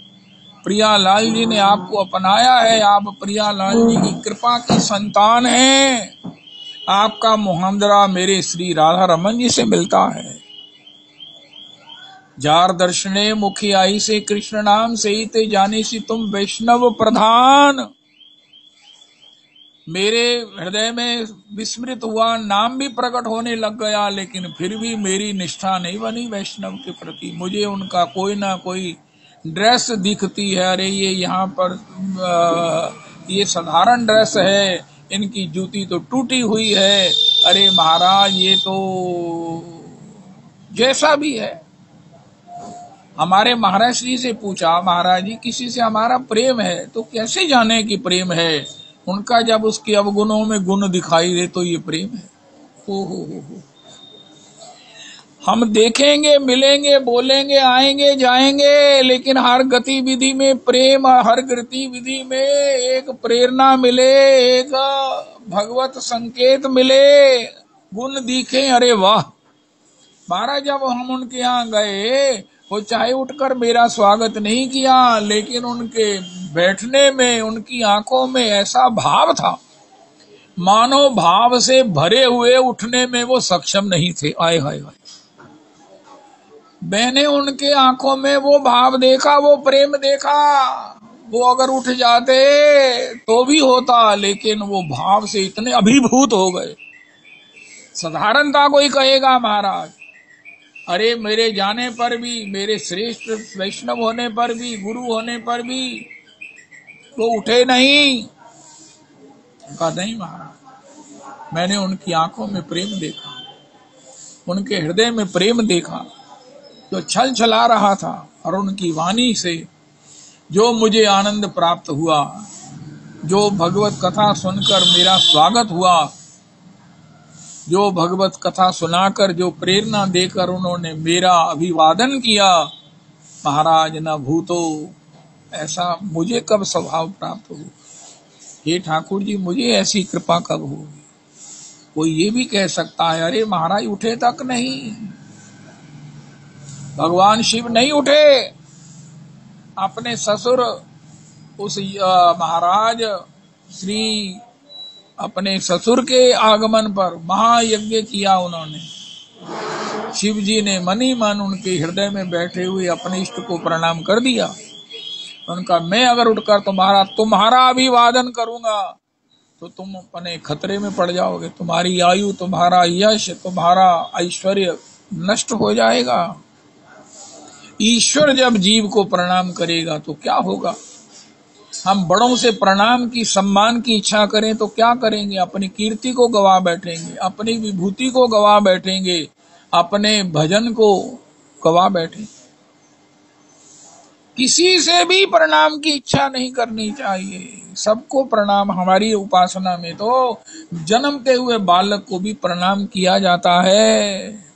प्रियालाल जी ने आपको अपनाया है, आप प्रियालाल जी की कृपा की संतान हैं। आपका मुहावरा मेरे श्री राधा रमन जी से मिलता है। जार दर्शने मुखी आई से कृष्ण नाम से ही ते जाने सी तुम वैष्णव प्रधान। मेरे हृदय में विस्मृत हुआ, नाम भी प्रकट होने लग गया, लेकिन फिर भी मेरी निष्ठा नहीं बनी वैष्णव के प्रति। मुझे उनका कोई ना कोई ड्रेस दिखती है, अरे ये यहाँ पर ये साधारण ड्रेस है, इनकी जूती तो टूटी हुई है, अरे महाराज ये तो जैसा भी है। हमारे महाराज जी से पूछा, महाराज जी किसी से हमारा प्रेम है तो कैसे जाने कि प्रेम है। उनका जब उसके अवगुणों में गुण दिखाई दे तो ये प्रेम है। हो। हम देखेंगे, मिलेंगे, बोलेंगे, आएंगे, जाएंगे, लेकिन हर गतिविधि में प्रेम, हर गतिविधि में एक प्रेरणा मिले, एक भगवत संकेत मिले, गुण दिखे। अरे वाह! महाराज जब हम उनके यहाँ गए, वो चाहे उठकर मेरा स्वागत नहीं किया, लेकिन उनके बैठने में, उनकी आंखों में ऐसा भाव था, मानो भाव से भरे हुए उठने में वो सक्षम नहीं थे। आए हाय हाय! मैंने उनके आंखों में वो भाव देखा, वो प्रेम देखा। वो अगर उठ जाते तो भी होता, लेकिन वो भाव से इतने अभिभूत हो गए। साधारणता कोई कहेगा महाराज, अरे मेरे जाने पर भी, मेरे श्रेष्ठ वैष्णव होने पर भी, गुरु होने पर भी वो उठे नहीं। कहा नहीं महाराज, मैंने उनकी आंखों में प्रेम देखा, उनके हृदय में प्रेम देखा, जो छल छला रहा था, और उनकी वाणी से जो मुझे आनंद प्राप्त हुआ, जो भगवत कथा सुनकर मेरा स्वागत हुआ, जो भगवत कथा सुनाकर जो प्रेरणा देकर उन्होंने मेरा अभिवादन किया, महाराज न भूतो, ऐसा मुझे कब स्वभाव प्राप्त हो? हे ठाकुर जी, मुझे ऐसी कृपा कब होगी? कोई ये भी कह सकता है, अरे महाराज उठे तक नहीं, भगवान शिव नहीं उठे। अपने ससुर उस महाराज श्री अपने ससुर के आगमन पर महायज्ञ किया उन्होंने। शिव जी ने मनी मन उनके हृदय में बैठे हुए अपने इष्ट को प्रणाम कर दिया। उनका मैं अगर उठकर तुम्हारा अभिवादन करूंगा तो तुम अपने खतरे में पड़ जाओगे, तुम्हारी आयु, तुम्हारा यश, तुम्हारा ऐश्वर्य नष्ट हो जाएगा। ईश्वर जब जीव को प्रणाम करेगा तो क्या होगा? हम बड़ों से प्रणाम की, सम्मान की इच्छा करें तो क्या करेंगे? अपनी कीर्ति को गवा बैठेंगे, अपनी विभूति को गवा बैठेंगे, अपने भजन को गवा बैठेंगे। किसी से भी प्रणाम की इच्छा नहीं करनी चाहिए, सबको प्रणाम। हमारी उपासना में तो जन्मते हुए बालक को भी प्रणाम किया जाता है।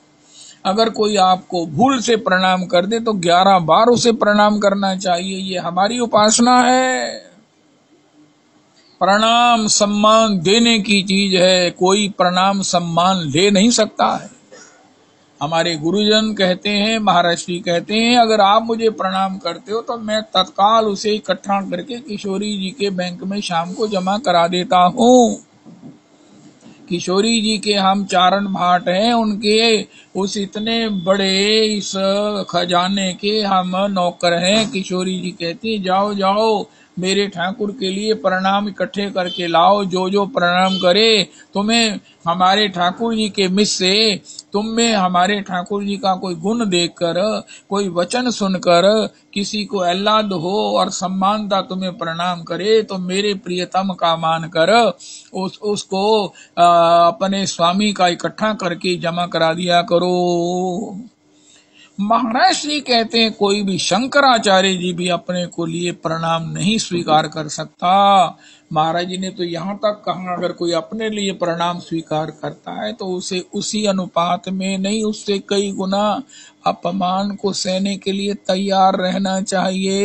अगर कोई आपको भूल से प्रणाम कर दे तो 11 बार उसे प्रणाम करना चाहिए। ये हमारी उपासना है। प्रणाम सम्मान देने की चीज है, कोई प्रणाम सम्मान ले नहीं सकता है। हमारे गुरुजन कहते हैं, महर्षि कहते हैं, अगर आप मुझे प्रणाम करते हो तो मैं तत्काल उसे इकट्ठा करके किशोरी जी के बैंक में शाम को जमा करा देता हूँ। किशोरी जी के हम चारण भाट हैं, उनके उस इतने बड़े इस खजाने के हम नौकर हैं। किशोरी जी कहती जाओ जाओ, मेरे ठाकुर के लिए प्रणाम इकट्ठे करके लाओ। जो जो प्रणाम करे तुम्हें हमारे ठाकुर जी के मिस से, तुम में हमारे ठाकुर जी का कोई गुण देखकर, कोई वचन सुनकर किसी को आह्लाद हो और सम्मानता तुम्हें प्रणाम करे तो मेरे प्रियतम का मान कर उसको अपने स्वामी का इकट्ठा करके जमा करा दिया करो। महाराज श्री कहते हैं कोई भी, शंकराचार्य जी भी अपने को लिए प्रणाम नहीं स्वीकार कर सकता। महाराज जी ने तो यहाँ तक कहा, अगर कोई अपने लिए प्रणाम स्वीकार करता है तो उसे उसी अनुपात में नहीं, उससे कई गुना अपमान को सहने के लिए तैयार रहना चाहिए।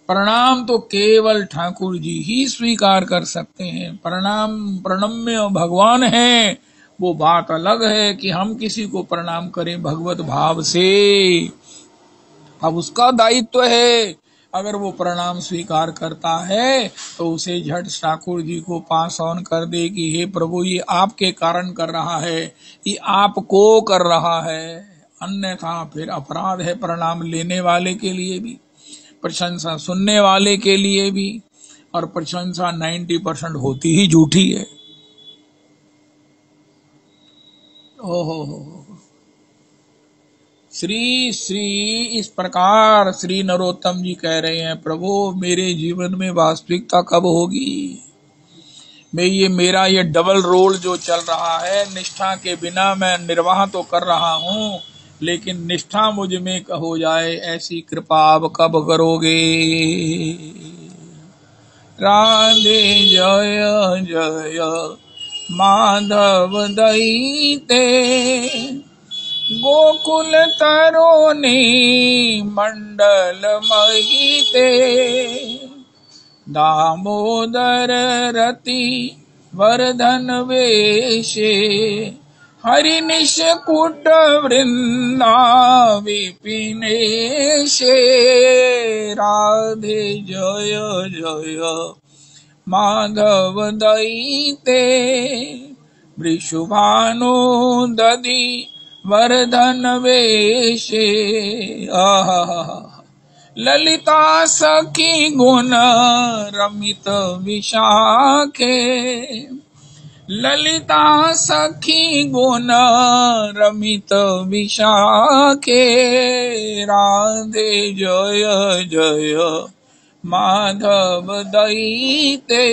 प्रणाम तो केवल ठाकुर जी ही स्वीकार कर सकते हैं। प्रणाम प्रणम्य भगवान है, वो बात अलग है कि हम किसी को प्रणाम करें भगवत भाव से। अब उसका दायित्व है, अगर वो प्रणाम स्वीकार करता है तो उसे झट ठाकुर जी को पास ऑन कर दे कि हे प्रभु, ये आपके कारण कर रहा है, ये आपको कर रहा है। अन्यथा फिर अपराध है प्रणाम लेने वाले के लिए भी, प्रशंसा सुनने वाले के लिए भी। और प्रशंसा 90% होती ही झूठी है। ओहो, श्री श्री इस प्रकार श्री नरोत्तम जी कह रहे हैं, प्रभु मेरे जीवन में वास्तविकता कब होगी? मैं ये मेरा ये डबल रोल जो चल रहा है, निष्ठा के बिना मैं निर्वाह तो कर रहा हूँ, लेकिन निष्ठा मुझ में हो जाए ऐसी कृपा आप कब करोगे? राधे जय जय माधव दयिते गोकुल तरुणी मंडल महिते दामोदर रति वर्धन वेशे हरि निष्कुट वृंदा विपिनेशे राधे जय जय माधव दयिते वृषभानु दधि वर्धन वेशे ललिता सखी गुण रमित विशाखे ललिता सखी गुण रमित विशाखे राधे जय जय माधव दयिते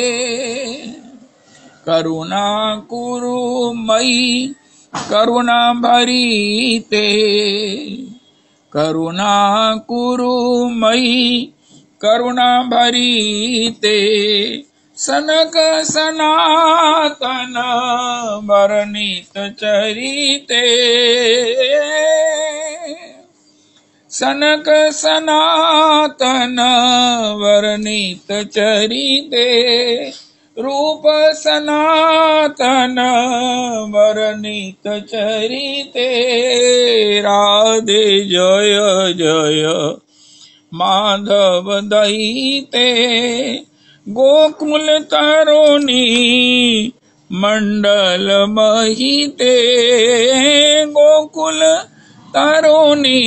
करुणा कुरु मयि करुणा भरीते करुणा कुरु मयि करुणा भरीते सनक सनातन वर्णित चरिते सनक सनातन वर्णित चरिते रूप सनातन वर्णित चरिते राधे जय जय माधव दयिते गोकुल तरुणी मंडल महिते गोकुल तरुणी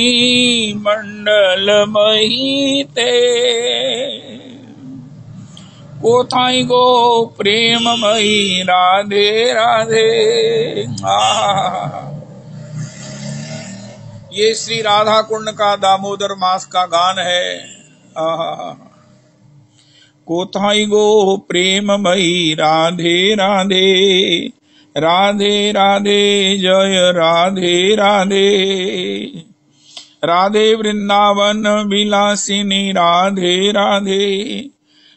मंडल महिते कोथाई गो प्रेममयी राधे राधे। ये श्री राधा कुंड का दामोदर मास का गान है। कोथाई गो प्रेममयी राधे राधे राधे राधे जय राधे राधे राधे वृंदावन विलासिनी राधे राधे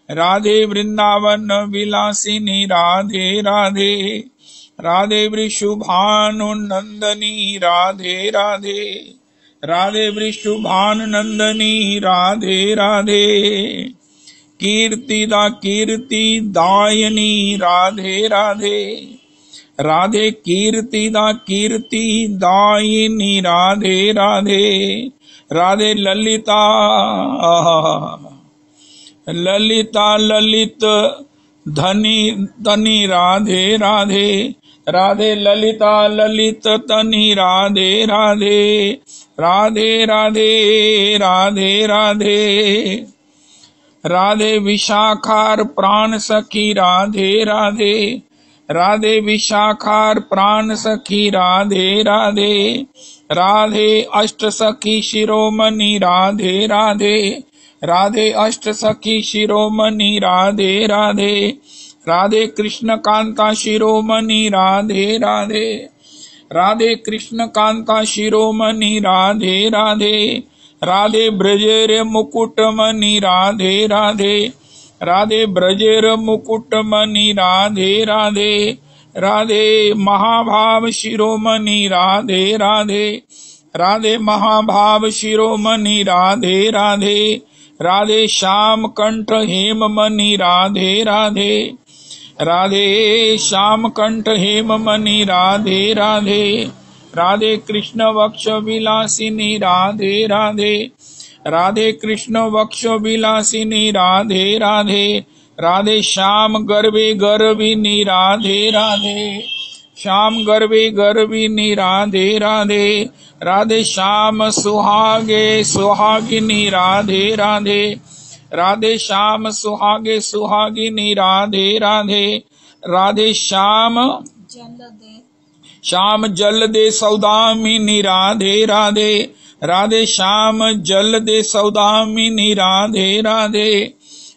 राधे वृंदावन विलासिनी राधे राधे राधे वृषभानु नंदनी राधे राधे राधे वृषभानु नंदनी राधे राधे कीर्तिदा कीर्ति दायनी राधे राधे राधे कीर्तिदा कीर्ति दायिनी राधे राधे राधे ललिता ललिता ललित धनी तनी राधे राधे राधे ललिता ललित तनी राधे राधे राधे राधे राधे राधे राधे विशाखार प्राण सखी राधे राधे राधे विशाखार प्राण सखी राधे राधे राधे अष्ट सखी शिरोमणि राधे राधे राधे अष्ट सखी शिरोमणि राधे राधे राधे कृष्ण कांता शिरोमणि राधे राधे राधे कृष्ण कांता शिरोमणि राधे राधे राधे ब्रजेर मुकुटमणि राधे राधे राधे ब्रजेर मुकुटमणि राधे राधे राधे महाभाव शिरोमणि राधे राधे राधे महाभाव शिरोमणि राधे राधे राधे श्याम कंठ हेममणि राधे राधे राधे श्याम कंठ हेममणि राधे राधे राधे कृष्ण वक्ष विलासिनी राधे राधे राधे कृष्ण वक्ष विलासिनी राधे राधे राधे श्याम गर्भे गर्भिनी राधे राधे श्याम गर्भे गर्भिनी राधे राधे राधे श्याम सुहागे सुहागिनी राधे राधे राधे श्याम सुहागे सुहागिनी राधे राधे राधे श्याम श्याम जल दे सौदामिनी राधे राधे राधे श्याम जल दे सौदामिनी राधे राधे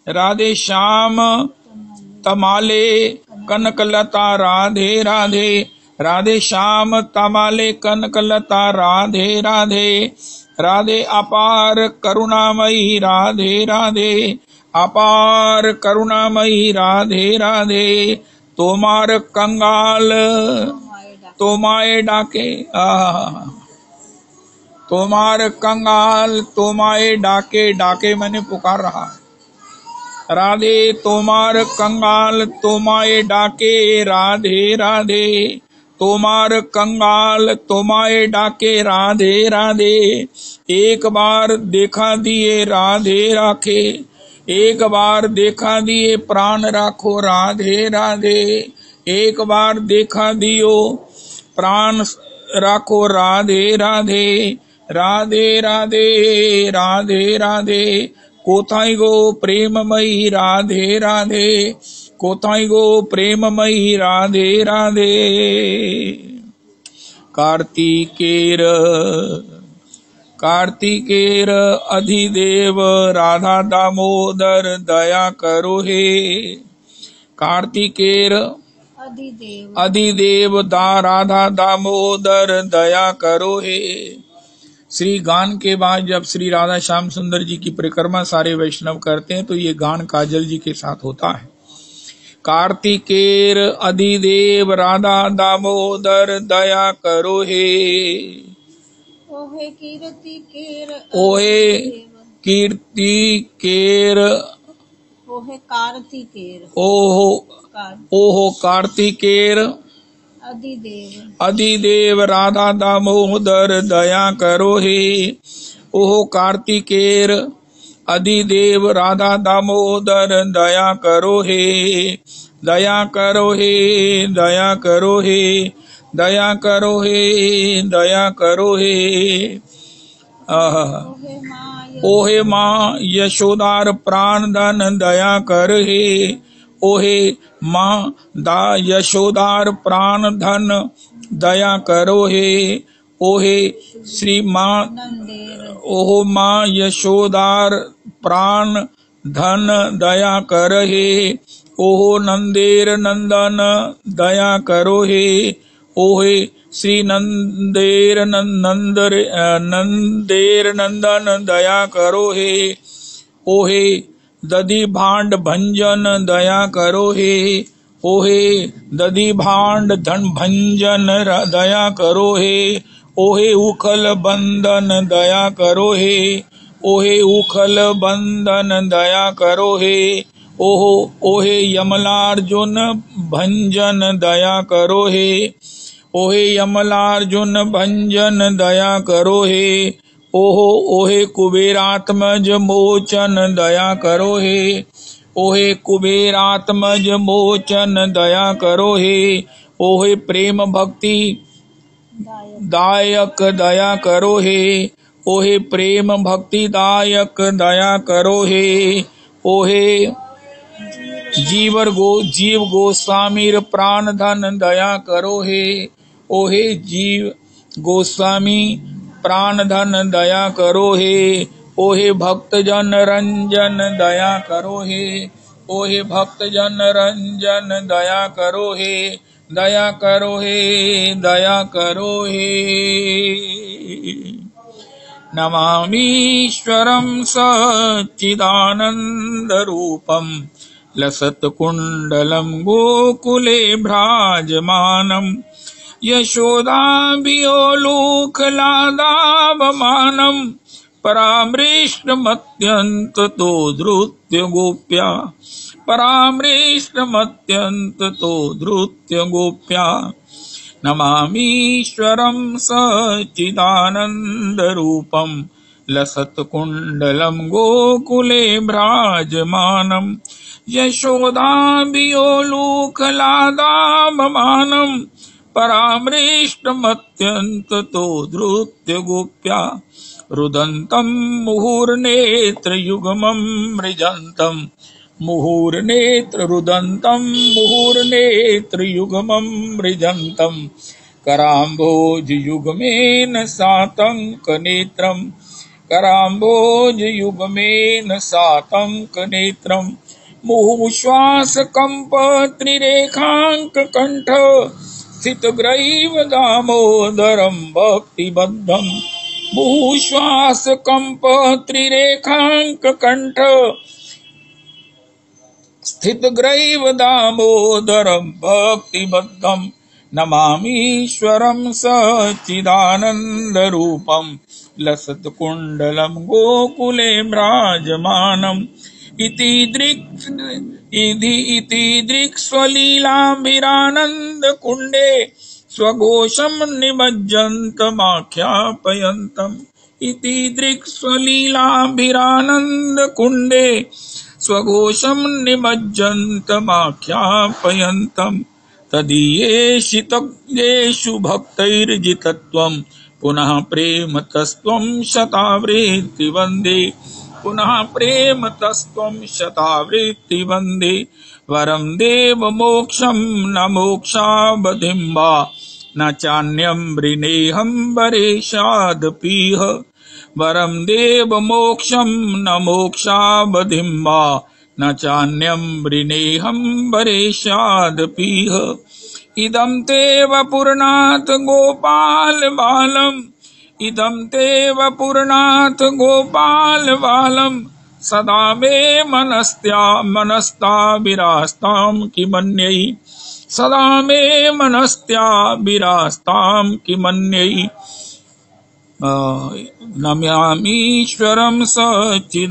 राधे श्याम तमाले कनकलता राधे राधे राधे श्याम तमाले कनकलता राधे राधे राधे अपार करुणामयी राधे राधे अपार करुणामयी राधे राधे तोमार कंगाल तोमाए डाके, तोमार कंगाल तोमाए डाके, डाके मैंने पुकार रहा है। राधे तोमार कंगाल तोमाए डाके, राधे राधे तोमार कंगाल तोमाए डाके, राधे राधे। एक बार देखा दिए राधे राखे, एक बार देखा दिए प्राण राखो, राधे राधे। एक बार देखा दियो प्राण राखो, राधे राधे राधे राधे राधे राधे। कोथाई गो प्रेममयी राधे राधे, कोथाई गो प्रेममयी राधे राधे। कार्तिकेर कार्तिकेर अधिदेव राधा दामोदर दया करो हे। कार्तिकेर अधिदेव राधा दामोदर दया करो हे। श्री गान के बाद जब श्री राधा श्याम सुंदर जी की परिक्रमा सारे वैष्णव करते हैं तो ये गान काजल जी के साथ होता है। कार्तिकेर अधिदेव राधा दामोदर दया करो हे। ओहे कीर्ति केर, ओहे कीर्ति केर, ओहे कार्तिकेर, ओहो कार्तिकेर अधिदेव राधा दामोदर दया करो हे। ओहो कार्तिकेर अधिदेव राधा दामोदर दया करो हे, दया करो हे, दया करो हे, दया करो हे, दया करो हे। ओहे माँ यशोदार प्राण धन दया कर हे। ओहे माँ दा यशोदार प्राण धन दया करो हे। ओहे श्री माँ, ओहो माँ यशोदार प्राण धन दया कर हे। ओहो नंदेर नंदन दया करो हे। ओहे श्री नंदेर नंदेर नंदन दया करो हे। ओहे दधि भांड भंजन दया करो हे। ओहे दधि भांड धन भंजन दया करो हे। ओहे उखल बंदन दया करो हे। ओहे उखल बंदन दया करो हे। ओहो ओहे यमलार्जुन भंजन दया करो हे। ओहे यमलार्जुन भंजन दया करो हे। ओहो ओहे कुबेरात्मज मोचन दया करो हे। ओहे कुबेरात्मज मोचन दया करो हे। ओहे प्रेम भक्ति दायक दया करो हे। ओहे प्रेम भक्ति दायक दया करो हे। ओहे जीव गोस्वामीर प्राण धन दया करो हे। ओहे जीव गोस्वामी प्राण धन दया करो हे। ओहे भक्त जन रंजन दया करो हे। ओहे भक्त जन रंजन दया करो हे। दया करो हे, दया करो हे। नमामीश्वरं सच्चिदानंद रूपम लसत्कुंडलं गोकुले भ्राजमानम् यशोदाभियोलोकलादावमानम् परामृष्टमत्यन्ततो धृत्य गोप्या, परामृष्टमत्यन्ततो धृत्य गोप्या। नमामीश्वरं सच्चिदानन्दरूपं लसत्कुण्डलं गोकुले भ्राजमानम् यशोदाभियोलोकलादावमानम् परामृष्टमत्यन्ततो धृत्य गोप्या। रुदन्तं मुहुर्नेत्रयुग्मं मृजन्तं मुहुर्नेत्र रुदन्तं मुहुर्नेत्रयुग्मं मृजन्तं कराम्भोजयुग्मेन सातङ्कनेत्रं कराम्भोजयुग्मेन सातङ्कनेत्रं मुहुश्वासकम्पत्रिरेखाङ्ककण्ठ स्थितग्रैव दामोदरं भक्तिबद्धं मुहुश्वासकम्पत्रिरेखाङ्ककण्ठ स्थितग्रैव दामोदरं भक्तिबद्धं नमामीश्वरं सच्चिदानन्दरूपं लसत्कुण्डलं गोकुले विराजमानम् इति दृक्स्वलीलाभिरानन्दकुण्डे स्वघोषं निमज्जन्तमाख्यापयन्तम् इति दृक्स्वलीलाभिरानन्दकुण्डे स्वघोषं निमज्जन्तमाख्यापयन्तम् तदीयेषु भक्तैर्जितत्वं पुनः प्रेम तस्त्वं शतावृत्ति वन्दे पुनः प्रेम तस्त्वं शतावृत्ति वन्दे वरं देव मोक्षं न मोक्षावधिं वा न चान्यं वृणेऽहं वरेशादपीह वरं देव मोक्षं न मोक्षावधिं वा न चान्यं वृणेऽहं वरेशादपीह इदं ते वपुरनाथ गोपाल बालम् इदं ते वपुरनाथ गोपाल बालम् सदा मे मनस्ता विरास्तां किमन्यै सदा मे मनस्त्या विरास्तां किमन्यै नमामीश्वरं सच्चिदानन्दरूपं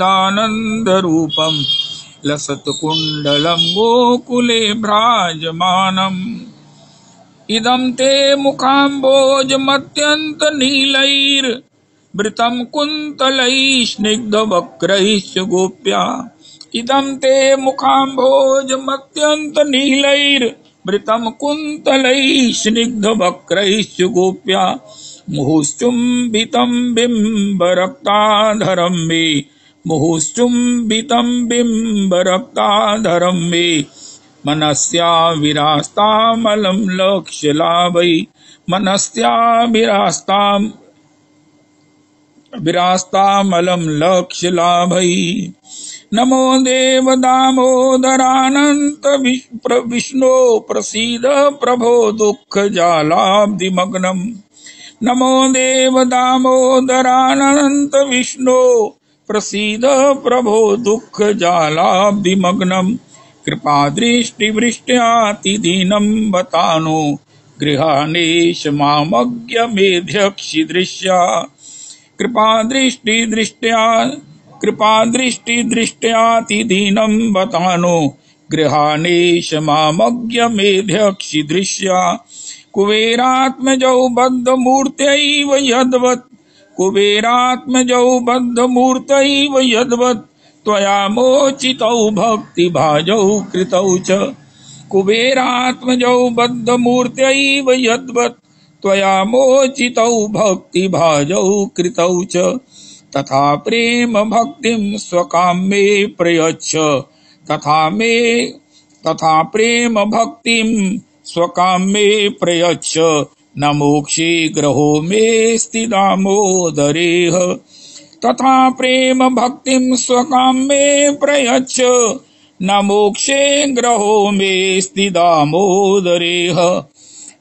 लसत्कुण्डलं गोकुले विराजमानम् इदं ते मुखाम्बोजमत्यन्तनीलैर्वृतं कुन्तलैस्निग्धवक्रैश्च गोप्या इदं ते मुखाम्बोजमत्यन्तनीलैर्वृतं कुन्तलैस्निग्धवक्रैश्च गोप्या मुहुश्चुम्बितं बिम्बरक्ताधरं मे मुहुश्चुम्बितं बिम्बरक्ताधरं मे मनस्या विरास्तामलं लक्ष्यलाभै मनस्या विरास्तामलं लक्ष्यलाभै नमो देव दामोदरानन्त विष्णो प्रसीद प्रभो दुःखजालाब्धिमग्नम् नमो देव दामोदरानन्त विष्णो प्रसीद प्रभो दुःखजालाब्धिमग्नम् कृपादृष्टिवृष्ट्यातिदीनं बतानो गृहाणेश मामज्ञमेध्यक्षिदृश्या कृपादृष्टिदृष्ट्यातिदीनं बतानो गृहाणेश मामज्ञमेध्यक्षिदृश्या कुबेरात्मजौ बद्धमूर्त्यैव यद्वत् कुबेरात्मजौ बद्धमूर्त्यैव यद्वत् त्वया मोचितौ भक्तिभाजौ कृतौ च कुबेरात्मजौ बद्धमूर्त्यैव यद्वत् त्वया मोचितौ भक्तिभाजौ कृतौ च तथा प्रेम भक्तिं स्वकाम्ये प्रयच्छ तथा प्रेम भक्तिं स्वकाम्ये प्रयच्छ न मोक्षे ग्रहो मेऽस्ति दामोदरेह तथा प्रेम भक्तिं स्वकाम्ये प्रयच्छ न मोक्षे ग्रहो मेऽस्ति दामोदरेह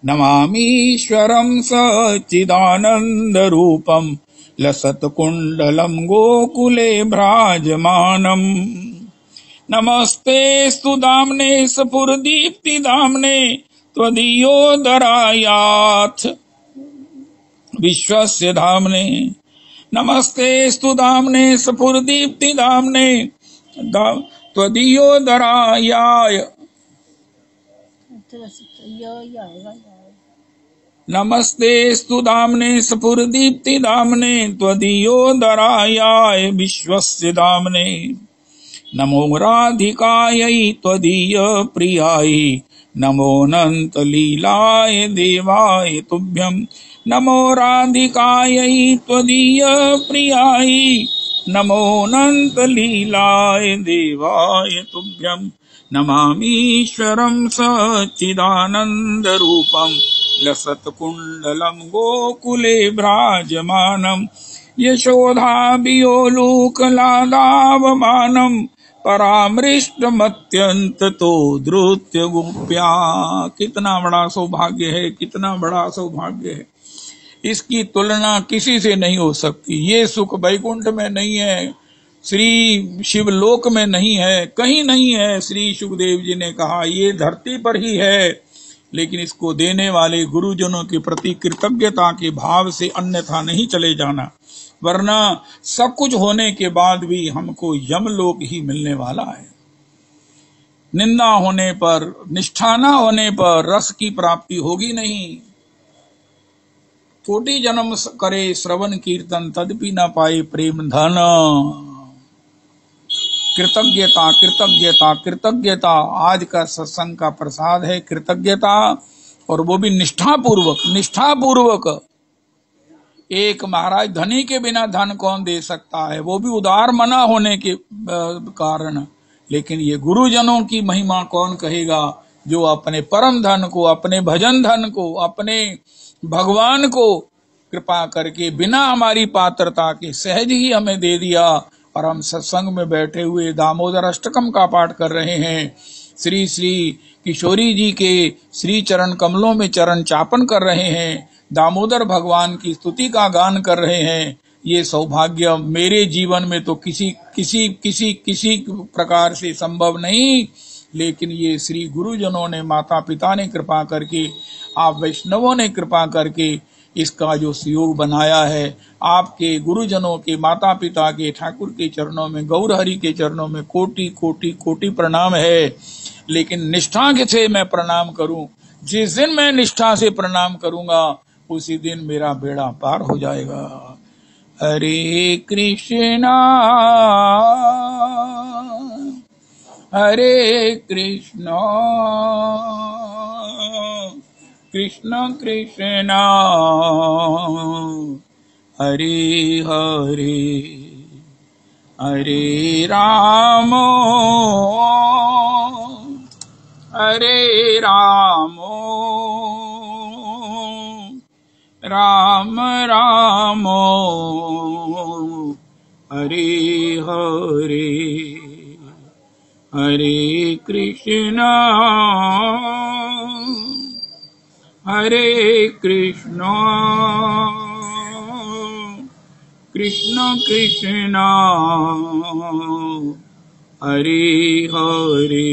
नमामीश्वरं सच्चिदानन्दरूपं लसत्कुण्डलं गोकुले विराजमानम् नमस्तेऽस्तु दाम्ने स्फुरदीप्तिदाम्ने त्वदीयोदरायाथ विश्वस्य धाम्ने नमस्तेऽस्तु दाम्ने स्फुरदीप्तिदाम्ने त्वदीयोदरायाय नमस्तेऽस्तु दाम्ने स्फुरदीप्तिदाम्ने त्वदीयोदरायाय विश्वस्य धाम्ने नमो राधिकायै त्वदीय प्रियाय नमोऽनन्तलीलाय देवाय तुभ्यं नमो राधिकायै त्वदीय प्रियाय नमोऽनन्तलीलाय देवाय तुभ्यं नमामीश्वरं सच्चिदानन्दरूपं लसत्कुण्डलं गोकुले विराजमानं यशोधाभियोलूकलादावमानं परामृष्टमत्यन्ततो धृत्य गोप्या। कितना बड़ा सौभाग्य है, कितना बड़ा सौभाग्य है, इसकी तुलना किसी से नहीं हो सकती। ये सुख वैकुंठ में नहीं है, श्री शिवलोक में नहीं है, कहीं नहीं है। श्री सुखदेव जी ने कहा ये धरती पर ही है, लेकिन इसको देने वाले गुरुजनों के प्रति कृतज्ञता के भाव से अन्यथा नहीं चले जाना, वरना सब कुछ होने के बाद भी हमको यमलोक ही मिलने वाला है। निंदा होने पर, निष्ठा न होने पर रस की प्राप्ति होगी नहीं। कोटि जन्म करे श्रवण कीर्तन, तदपि न पाए प्रेम धन। कृतज्ञता कृतज्ञता कृतज्ञता, आज का सत्संग का प्रसाद है कृतज्ञता, और वो भी निष्ठापूर्वक। निष्ठापूर्वक एक महाराज धनी के बिना धन कौन दे सकता है, वो भी उदार मना होने के कारण। लेकिन ये गुरुजनों की महिमा कौन कहेगा, जो अपने परम धन को, अपने भजन धन को, अपने भगवान को कृपा करके बिना हमारी पात्रता के सहज ही हमें दे दिया। और हम सत्संग में बैठे हुए दामोदर अष्टकम का पाठ कर रहे हैं, श्री श्री किशोरी जी के श्री चरण कमलों में चरण चापन कर रहे हैं, दामोदर भगवान की स्तुति का गान कर रहे हैं। ये सौभाग्य मेरे जीवन में तो किसी किसी किसी किसी प्रकार से संभव नहीं, लेकिन ये श्री गुरुजनों ने, माता पिता ने कृपा करके, आप वैष्णवों ने कृपा करके इसका जो सहयोग बनाया है, आपके गुरुजनों के, माता पिता के, ठाकुर के चरणों में, गौर हरि के चरणों में कोटि कोटि कोटि प्रणाम है। लेकिन निष्ठा से मैं प्रणाम करूं, जिस दिन मैं निष्ठा से प्रणाम करूंगा उसी दिन मेरा बेड़ा पार हो जाएगा। हरे कृष्णा हरे कृष्णा कृष्ण कृष्णा हरे हरे, हरे राम हरे राम राम राम हरे हरे, हरे कृष्णा हरे कृष्णा कृष्ण कृष्णा हरे हरे,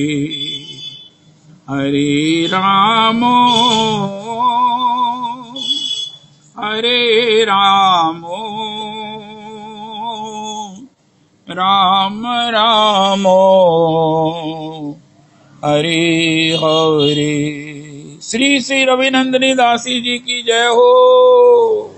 हरे राम हरे राम राम राम हरे हरे। श्री श्री रविनंदिनी दासी जी की जय हो।